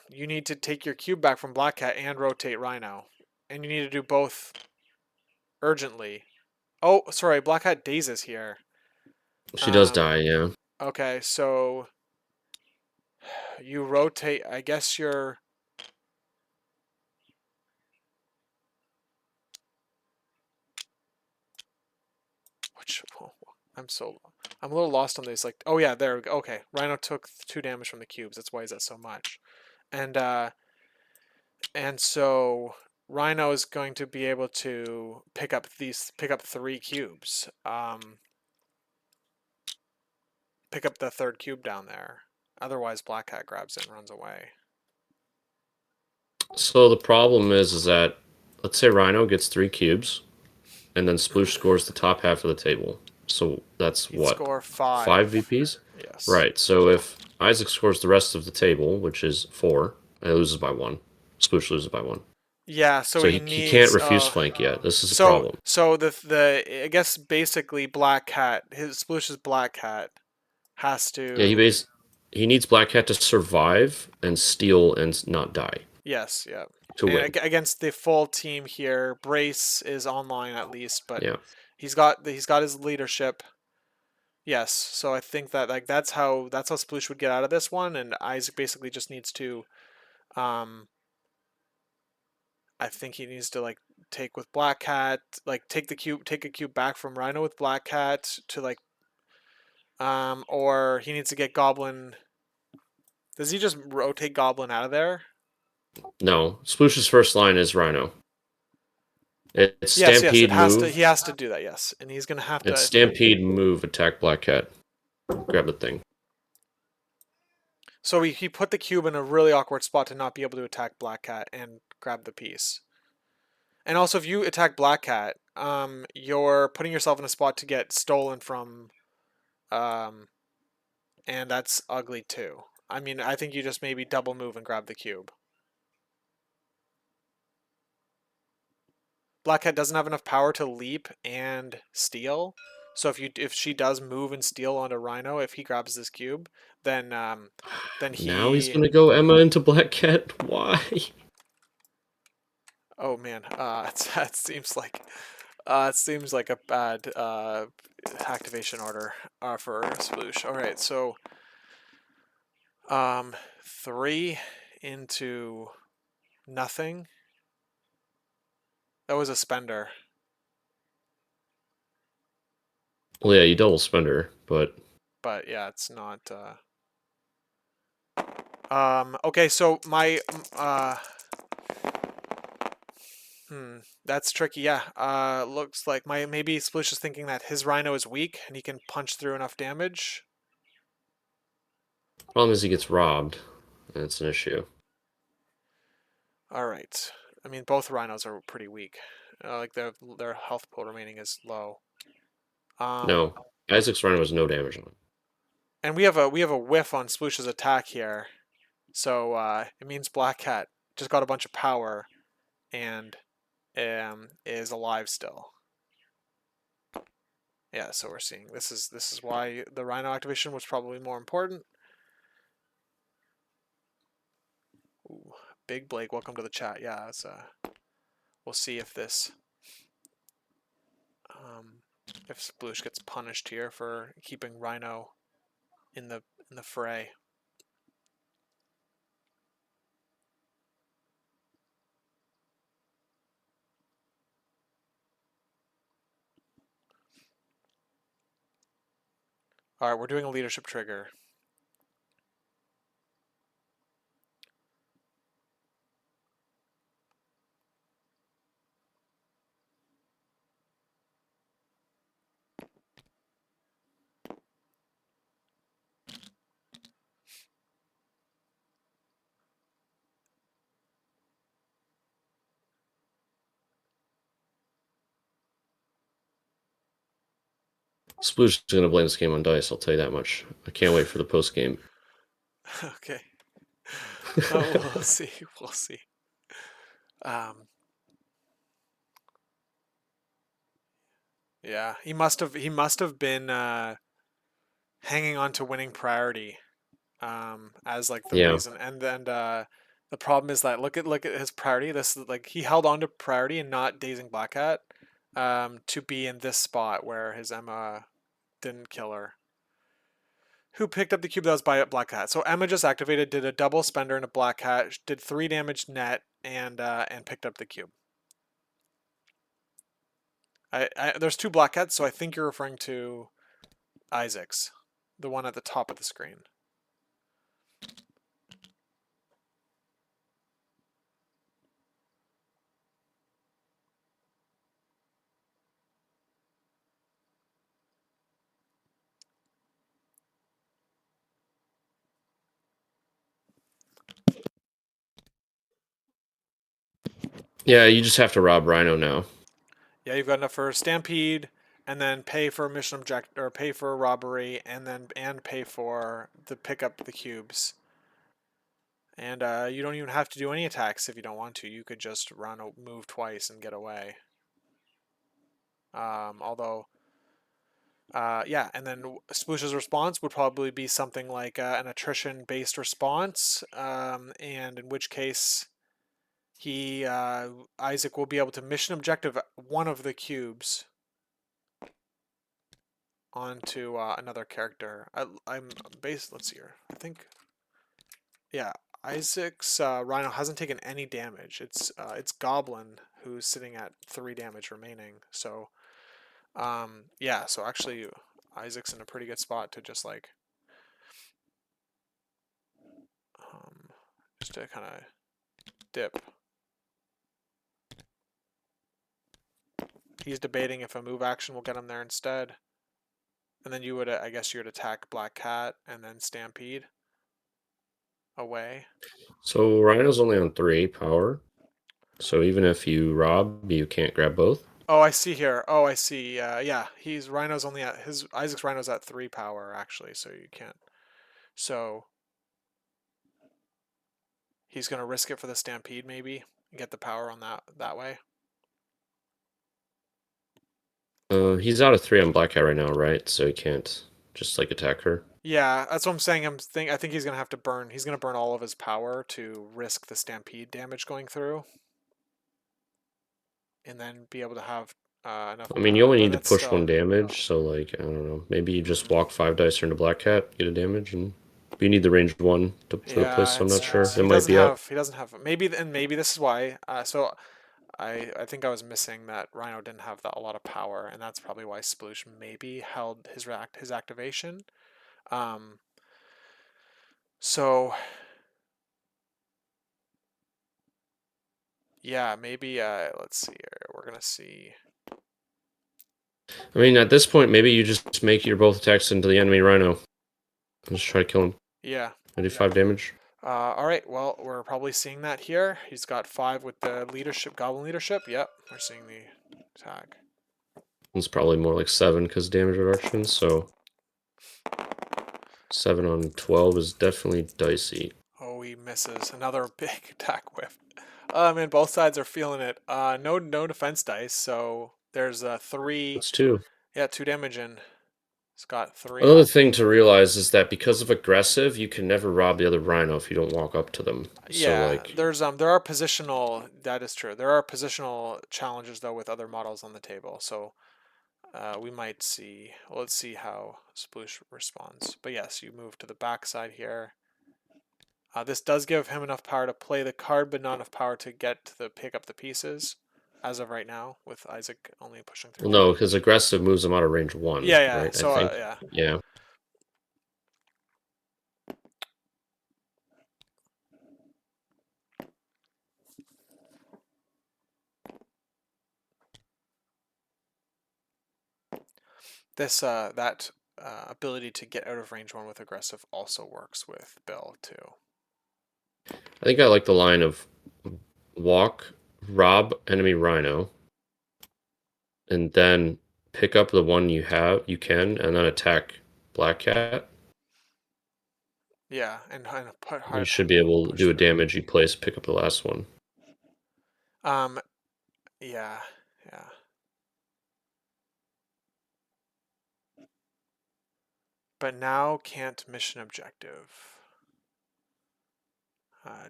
A: You need to take your cube back from Black Cat and rotate Rhino. And you need to do both urgently. Oh, sorry, Black Cat dazes here.
B: She does die, yeah.
A: Okay, so you rotate, I guess you're I'm a little lost on this. Like, oh yeah, there we go. Okay, Rhino took 2 damage from the cubes. That's why he's at so much. And so Rhino is going to be able to pick up 3 cubes. Pick up the 3rd cube down there. Otherwise, Black Cat grabs it and runs away.
B: So the problem is that, let's say Rhino gets 3 cubes, and then Sploosh scores the top half of the table. So that's
A: He'd
B: what?
A: score 5.
B: 5 VPs?
A: Yes.
B: Right. So if Isaac scores the rest of the table, which is 4, and he loses by 1, Sploosh loses by 1.
A: Yeah, so he needs.
B: He can't refuse flank yet. This is a problem.
A: So the I guess basically Black Cat, Sploosh's Black Cat has to.
B: Yeah, he needs Black Cat to survive and steal and not die.
A: Yes, yeah.
B: To win.
A: Against the full team here, Brace is online at least, but
B: yeah.
A: he's got his leadership. Yes, so I think that like that's how Sploosh would get out of this one, and Isaac basically just needs to, I think he needs to like take with Black Cat, like take a cube back from Rhino with Black Cat to like, or he needs to get Goblin. Does he just rotate Goblin out of there?
B: No, Sploosh's first line is Rhino. It's Stampede move.
A: He has to do that, yes. And he's going to have to...
B: It's Stampede move, attack Black Cat. Grab the thing.
A: So he put the cube in a really awkward spot to not be able to attack Black Cat and grab the piece. And also, if you attack Black Cat, you're putting yourself in a spot to get stolen from... and that's ugly, too. I mean, I think you just maybe double move and grab the cube. Black Cat doesn't have enough power to leap and steal. So if she does move and steal onto Rhino, if he grabs this cube, then he...
B: Now he's gonna go Emma into Black Cat. Why?
A: Oh man, that seems like a bad activation order for Sploosh. All right, so 3 into nothing. That was a spender.
B: Well, yeah, you double spender, but
A: yeah, it's not. Okay, so my that's tricky. Yeah. Looks like maybe Sploosh is thinking that his Rhino is weak and he can punch through enough damage.
B: Problem is he gets robbed, and it's an issue.
A: All right. I mean, both Rhinos are pretty weak. Like their health pool remaining is low.
B: No, Isaac's Rhino has no damage on him.
A: And we have a whiff on Sploosh's attack here, so it means Black Cat just got a bunch of power, and is alive still. Yeah, so we're seeing this is why the Rhino activation was probably more important. Ooh, Big Blake, welcome to the chat. Yeah, it's we'll see if this if Sploosh gets punished here for keeping Rhino in the fray. All right, we're doing a leadership trigger.
C: Sploosh is going to blame this game on dice, I'll tell you that much. I can't wait for the post game.
A: Okay. We'll see. We'll see. Yeah, he must have been hanging on to winning priority as like the reason, and then the problem is that look at his priority. This is like he held on to priority and not dazing Black Hat to be in this spot where his Emma didn't kill her. Who picked up the cube that was by Black Hat? So Emma just activated, did a double spender into Black Hat, did 3 damage net, and picked up the cube. There's 2 Black Hats, so I think you're referring to Isaac's, the one at the top of the screen.
C: Yeah, you just have to rob Rhino now.
A: Yeah, you've got enough for Stampede, and then pay for a mission object, or pay for a robbery, and pay for the pick up the cubes. And you don't even have to do any attacks if you don't want to. You could just move twice and get away. Although, yeah, and then Sploosh's response would probably be something like an attrition-based response, and in which case Isaac will be able to mission objective one of the cubes onto another character. Let's see here. I think, yeah, Isaac's Rhino hasn't taken any damage. It's Goblin who's sitting at 3 damage remaining. So, yeah. So actually, Isaac's in a pretty good spot to just like, just to kind of dip. He's debating if a move action will get him there instead. And then you would, I guess you would attack Black Cat and then Stampede away.
C: So Rhino's only on 3 power. So even if you rob, you can't grab both.
A: Oh, I see here. Oh, I see. Yeah, Isaac's Rhino's at 3 power actually, so you can't. So he's gonna risk it for the Stampede maybe and get the power on that way.
B: He's out of 3 on Black Hat right now, right? So he can't just like attack her.
A: Yeah, that's what I'm saying. I think he's gonna have to burn. He's gonna burn all of his power to risk the Stampede damage going through, and then be able to have enough.
B: I mean, you only need to push 1 damage, so like I don't know. Maybe you just walk 5 dice into Black Hat, get a damage, and you need the ranged 1 to replace. So I'm not sure. It might be up.
A: He doesn't have maybe this is why. So I think I was missing that Rhino didn't have a lot of power, and that's probably why Sploosh maybe held his activation. So yeah, maybe let's see here. We're gonna see.
B: I mean, at this point, maybe you just make your both attacks into the enemy Rhino. Just try to kill him.
A: Yeah.
B: I do 5 damage.
A: All right. Well, we're probably seeing that here. He's got 5 with the leadership, Goblin leadership. Yep, we're seeing the attack.
B: It's probably more like 7 because damage reduction. So 7 on 12 is definitely dicey.
A: Oh, he misses another big attack whiff. Man, both sides are feeling it. No defense dice, so there's 3.
B: That's 2.
A: Yeah, 2 damage in. It's got 3
B: Another
A: up.
B: thing to realize is that because of aggressive, you can never rob the other rhino if you don't walk up to them. So
A: Yeah,
B: like,
A: there are positional. That is true. There are positional challenges though with other models on the table. So we might see. Well, let's see how Sploosh responds. But yes, you move to the back side here. This does give him enough power to play the card, but not enough power to pick up the pieces. As of right now, with Isaac only pushing through.
B: well, no, because aggressive moves them out of range 1.
A: Yeah, yeah.
B: Right.
A: So
B: I think.
A: yeah.
B: Yeah.
A: This ability to get out of range 1 with aggressive also works with Bill too.
B: I think I like the line of walk, rob enemy rhino, and then pick up the one you can, and then attack Black Cat.
A: Yeah, and put hard.
B: You should be able to do a damage you place, pick up the last one.
A: Yeah, yeah. But now can't mission objective.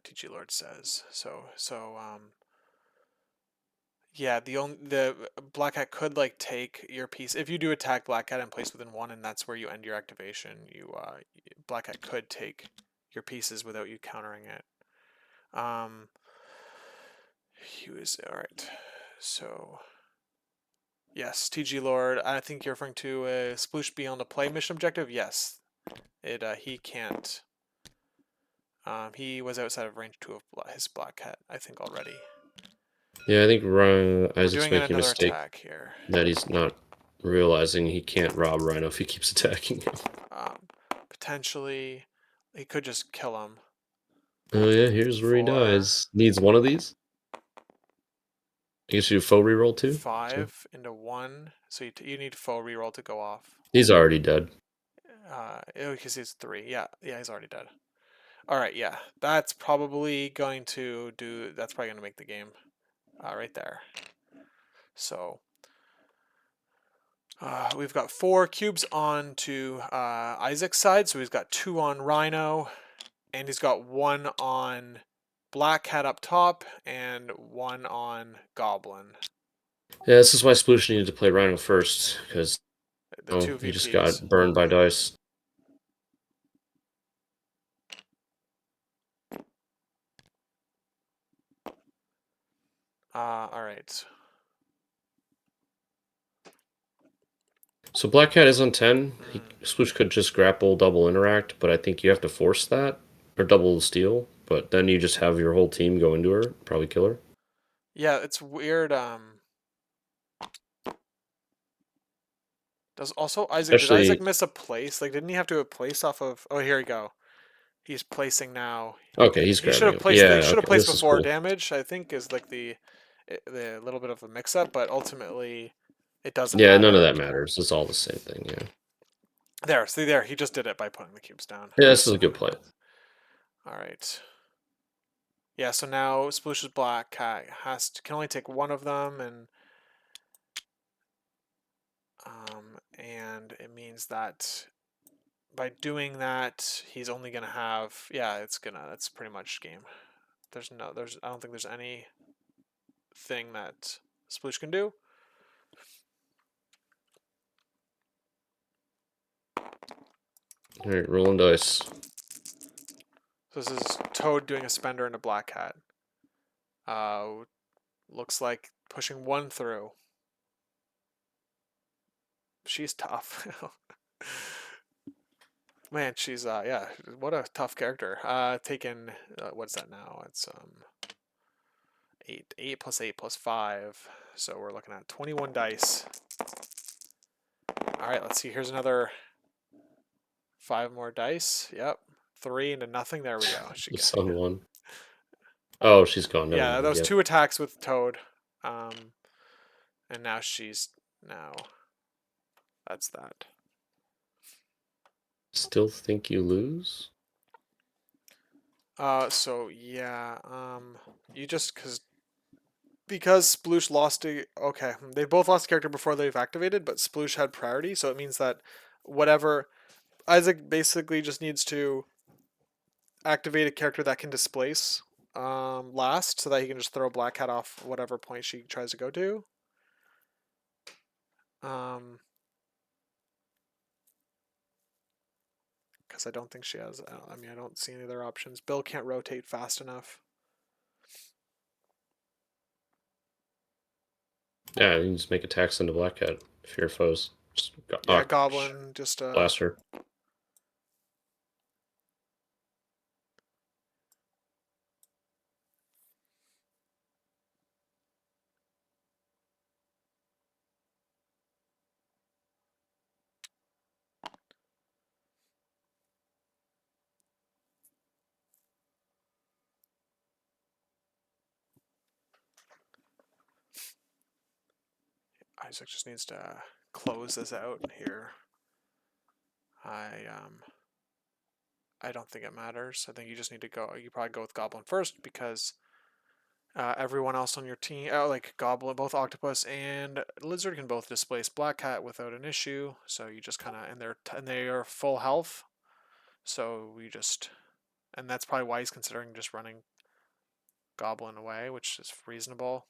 A: TG Lord says so. Yeah, the Black Cat could like take your piece if you do attack Black Cat and place within 1, and that's where you end your activation. Black Cat could take your pieces without you countering it. He was all right. So yes, TG Lord. I think you're referring to Sploosh be on the play mission objective. Yes, he can't. He was outside of range 2 of his Black Cat, I think already.
B: Yeah, I think Isaac's
A: We're doing
B: making a
A: another
B: mistake
A: attack here.
B: that he's not realizing he can't rob Rhino if he keeps attacking him.
A: Potentially, he could just kill him.
B: Oh yeah, here's where he
A: 4.
B: dies. Needs one of these. I guess you do faux reroll too.
A: 5 into 1, so you need faux reroll to go off.
B: He's already dead.
A: Because he's 3. Yeah, he's already dead. All right, yeah, that's probably going to do. That's probably going to make the game, right there. So we've got 4 cubes on to Isaac's side, so he's got 2 on Rhino, and he's got 1 on Black Cat up top, and 1 on Goblin.
B: Yeah, this is why Sploosh needed to play Rhino first, because
A: The 2
B: he
A: VPs.
B: just got burned by dice.
A: All right.
B: So Black Cat is on 10. Sploosh could just grapple, double interact, but I think you have to force that, or double steal. But then you just have your whole team go into her, probably kill her.
A: Yeah, it's weird. Does also Isaac? Did Isaac miss a place? Like, didn't he have to place off of? Oh, here we go. He's placing now.
B: Okay, he's
A: He should
B: grabbing
A: have
B: him.
A: placed.
B: Yeah,
A: He should have
B: okay,
A: placed
B: this is
A: before
B: cool.
A: damage. I think is like the little bit of a mix-up, but ultimately, it doesn't.
B: Yeah,
A: matter.
B: none of that matters. It's all the same thing. Yeah.
A: There, see there. He just did it by putting the cubes down.
B: Yeah, this is a good play.
A: All right. Yeah. So now Sploosh's Black Cat can only take 1 of them, and it means that by doing that, he's only gonna have. Yeah, that's pretty much game. I don't think there's any thing that Sploosh can do.
B: All right, rolling dice.
A: So this is Toad doing a spender into Black Cat. Looks like pushing 1 through. She's tough. Man, she's yeah, what a tough character. Taking what's that now? It's 8 plus 8 plus 5. So we're looking at 21 dice. All right, let's see. Here's another 5 more dice. Yep. 3 into nothing. There we go. She
B: It's on 1. Oh, she's gone. Never
A: yeah,
B: mind.
A: those
B: Yep.
A: 2 attacks with Toad. And now that's that.
B: Still think you lose?
A: So yeah, you just because Sploosh lost a okay, they both lost a character before they've activated, but Sploosh had priority, so it means that whatever Isaac basically just needs to activate a character that can displace last, so that he can just throw Black Cat off whatever point she tries to go to. Because I don't think she has. I mean, I don't see any other options. Bill can't rotate fast enough.
B: Yeah, you can just make attacks into Black Cat if you're foes. Just
A: Yeah, Goblin just
B: blast her.
A: Isaac just needs to close this out here. I don't think it matters. I think you just need to go. You probably go with Goblin first because everyone else on your team, like Goblin, both Octopus and Lizard, can both displace Black Cat without an issue. So you just kind of and they are full health. So we just, and that's probably why he's considering just running Goblin away, which is reasonable.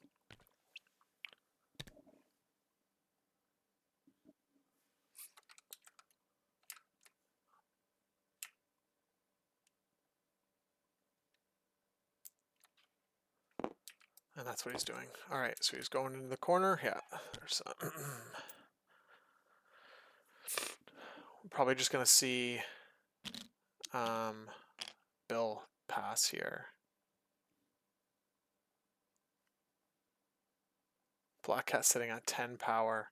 A: And that's what he's doing. All right, so he's going into the corner. Yeah, there's probably just gonna see Bill pass here. Black Cat sitting at 10 power.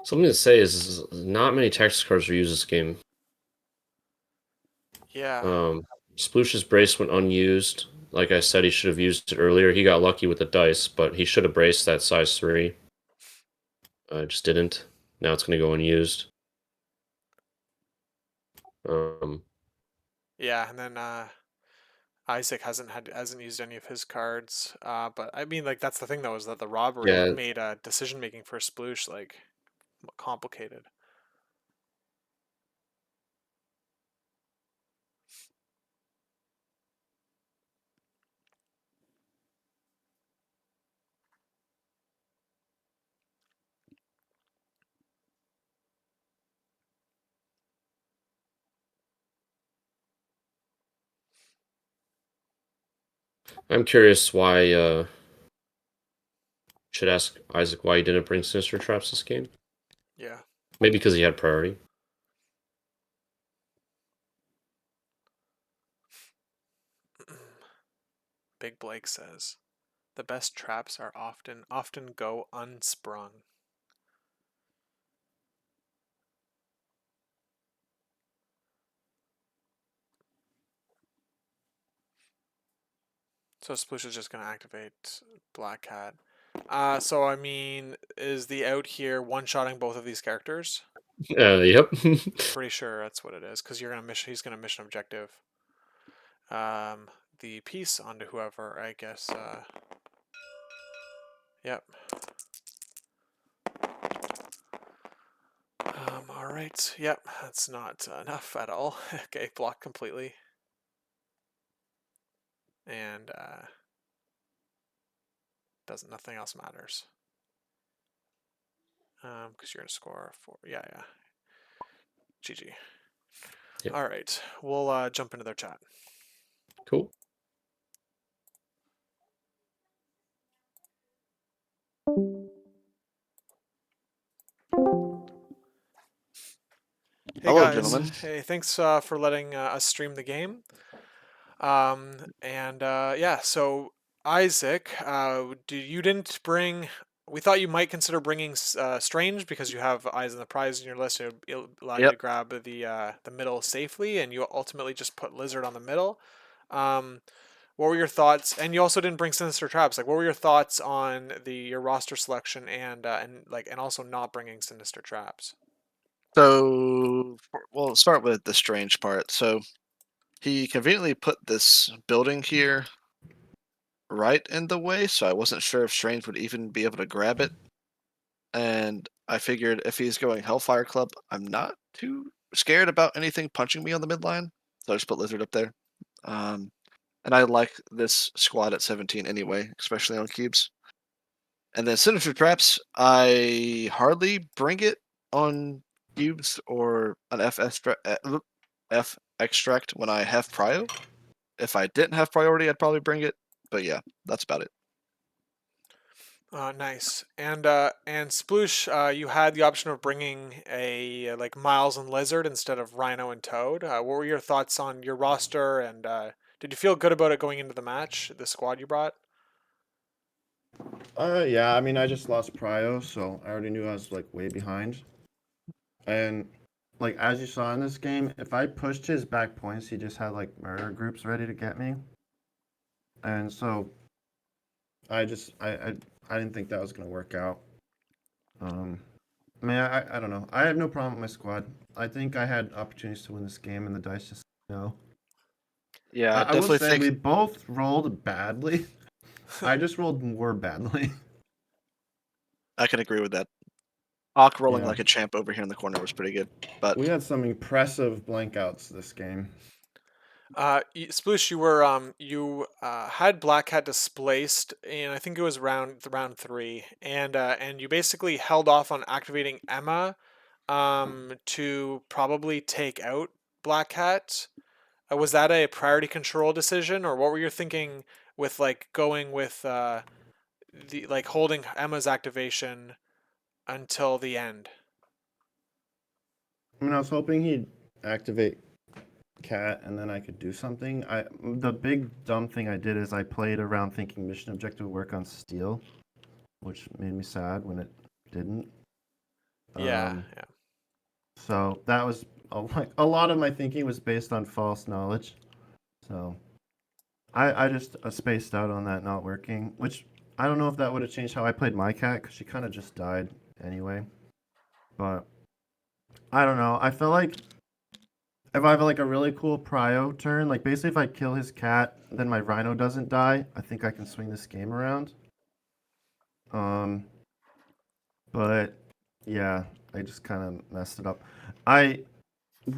B: Something to say is not many tactics cards are used this game.
A: Yeah.
B: Sploosh's brace went unused. Like I said, he should have used it earlier. He got lucky with the dice, but he should have braced that size 3. Just didn't. Now it's going to go unused.
A: Yeah, and then Isaac hasn't used any of his cards. But I mean, like that's the thing though, is that the robbery made decision making for Sploosh like complicated.
B: I'm curious why. Should ask Isaac why he didn't bring Sinister Traps this game.
A: Yeah.
B: Maybe because he had priority.
A: Big Blake says, the best traps are often go unsprung. So Sploosh is just going to activate Black Cat. So I mean, is the out here one-shotting both of these characters?
B: Yep.
A: Pretty sure that's what it is, because he's gonna mission objective. The piece onto whoever, I guess. Yep. All right. Yep. That's not enough at all. Okay, blocked completely. And nothing else matters. Because you're gonna score 4. Yeah. GG.
B: Yep.
A: All right. We'll jump into their chat.
B: Cool.
A: Hey
D: hello,
A: guys.
D: gentlemen.
A: Hey, thanks for letting us stream the game. Yeah, so Isaac, you didn't bring. We thought you might consider bringing Strange because you have Eyes on the Prize in your list. It'll allow you to grab the middle safely, and you ultimately just put Lizard on the middle. what were your thoughts? And you also didn't bring Sinister Traps. Like, what were your thoughts on your roster selection and also not bringing Sinister Traps?
D: So, we'll start with the strange part. So, he conveniently put this building here right in the way, so I wasn't sure if Strange would even be able to grab it. And I figured if he's going Hellfire Club, I'm not too scared about anything punching me on the midline. So I just put Lizard up there. And I like this squad at 17 anyway, especially on cubes. And then Sinister Traps, I hardly bring it on cubes or an F extract when I have prio. If I didn't have priority, I'd probably bring it. But yeah, that's about it.
A: Nice. And Sploosh, you had the option of bringing a like Miles and Lizard instead of Rhino and Toad. What were your thoughts on your roster, and did you feel good about it going into the match? The squad you brought.
E: Yeah, I mean, I just lost Prio, so I already knew I was like way behind. And like as you saw in this game, if I pushed his back points, he just had like murder groups ready to get me. And so I didn't think that was gonna work out. I mean, I don't know. I have no problem with my squad. I think I had opportunities to win this game, and the dice just
D: Yeah,
E: I will
D: definitely
E: say
D: think
E: we both rolled badly. I just rolled more badly.
D: I can agree with that. Hawk rolling
E: Yeah.
D: like a champ over here in the corner was pretty good. But
E: We had some impressive blankouts this game.
A: Sploosh, you had Black Hat displaced, and I think it was round 3, and you basically held off on activating Emma, to probably take out Black Hat. Was that a priority control decision, or what were you thinking with like going with the like holding Emma's activation until the end?
E: I mean, I was hoping he'd activate Cat, and then I could do something. The big dumb thing I did is I played around thinking mission objective would work on Steel, which made me sad when it didn't.
A: Yeah, yeah.
E: So that was like a lot of my thinking was based on false knowledge. So I just spaced out on that not working, which I don't know if that would have changed how I played my cat because she kind of just died anyway. But I don't know. I feel like if I have like a really cool prio turn, like basically if I kill his cat, then my rhino doesn't die. I think I can swing this game around. But yeah, I just kind of messed it up. I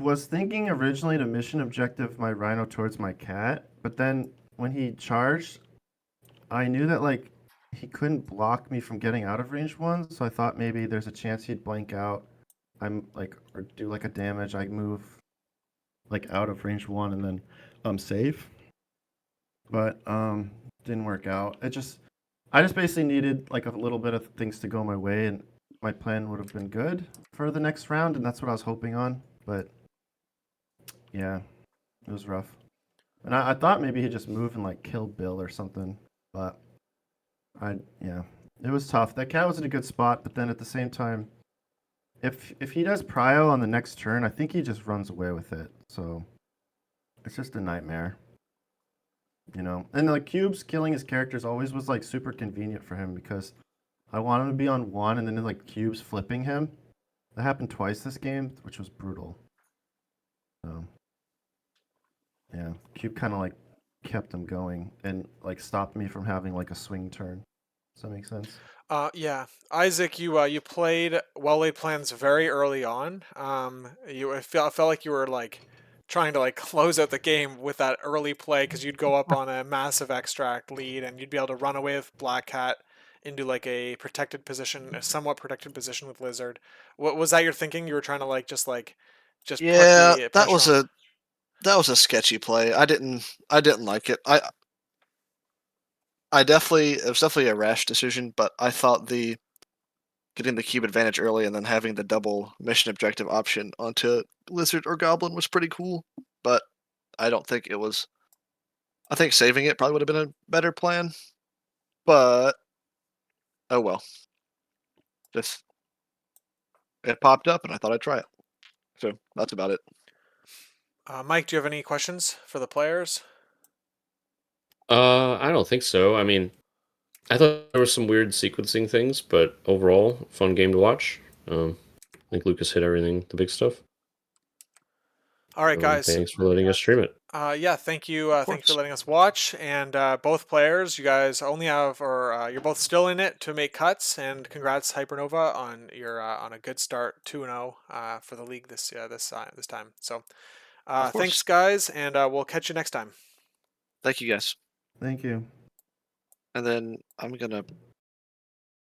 E: was thinking originally to mission objective my rhino towards my cat, but then when he charged, I knew that like he couldn't block me from getting out of range 1, so I thought maybe there's a chance he'd blank out. I'm like or do like a damage, I move like out of range 1 and then I'm safe. But didn't work out. I just basically needed like a little bit of things to go my way, and my plan would have been good for the next round, and that's what I was hoping on. But yeah, it was rough. And I thought maybe he'd just move and like kill Bill or something, but yeah, it was tough. That cat was in a good spot, but then at the same time, if he does prio on the next turn, I think he just runs away with it. So it's just a nightmare. You know, and like cubes killing his characters always was like super convenient for him because I want him to be on 1 and then like cubes flipping him. That happened twice this game, which was brutal. So yeah, cube kind of like kept him going and like stopped me from having like a swing turn. Does that make sense?
A: Yeah, Isaac, you played well-laid plans very early on. I felt like you were like trying to like close out the game with that early play because you'd go up on a massive extract lead and you'd be able to run away with Black Cat into like a protected position, a somewhat protected position with Lizard. What was that your thinking? You were trying to like just put
D: yeah,
A: the
D: that
A: pressure on.
D: that was a sketchy play. I didn't like it. It was definitely a rash decision, but I thought the getting the cube advantage early and then having the double mission objective option onto Lizard or Goblin was pretty cool. But I don't think it was. I think saving it probably would have been a better plan. But oh well. Just it popped up and I thought I'd try it. So that's about it.
A: Mike, do you have any questions for the players?
B: I don't think so. I mean, I thought there were some weird sequencing things, but overall, fun game to watch. I think Lucas hit everything, the big stuff.
A: All right, guys.
B: Thanks for letting us stream it.
A: Yeah, thank you. Thank you for
D: course.
A: letting us watch. And both players, you guys only have, or you're both still in it to make cuts. And congrats, Hypernova, on your on a good start, 2-0 for the league this time. So,
D: Of course.
A: thanks, guys, and we'll catch you next time.
D: Thank you guys.
E: Thank you.
D: And then I'm gonna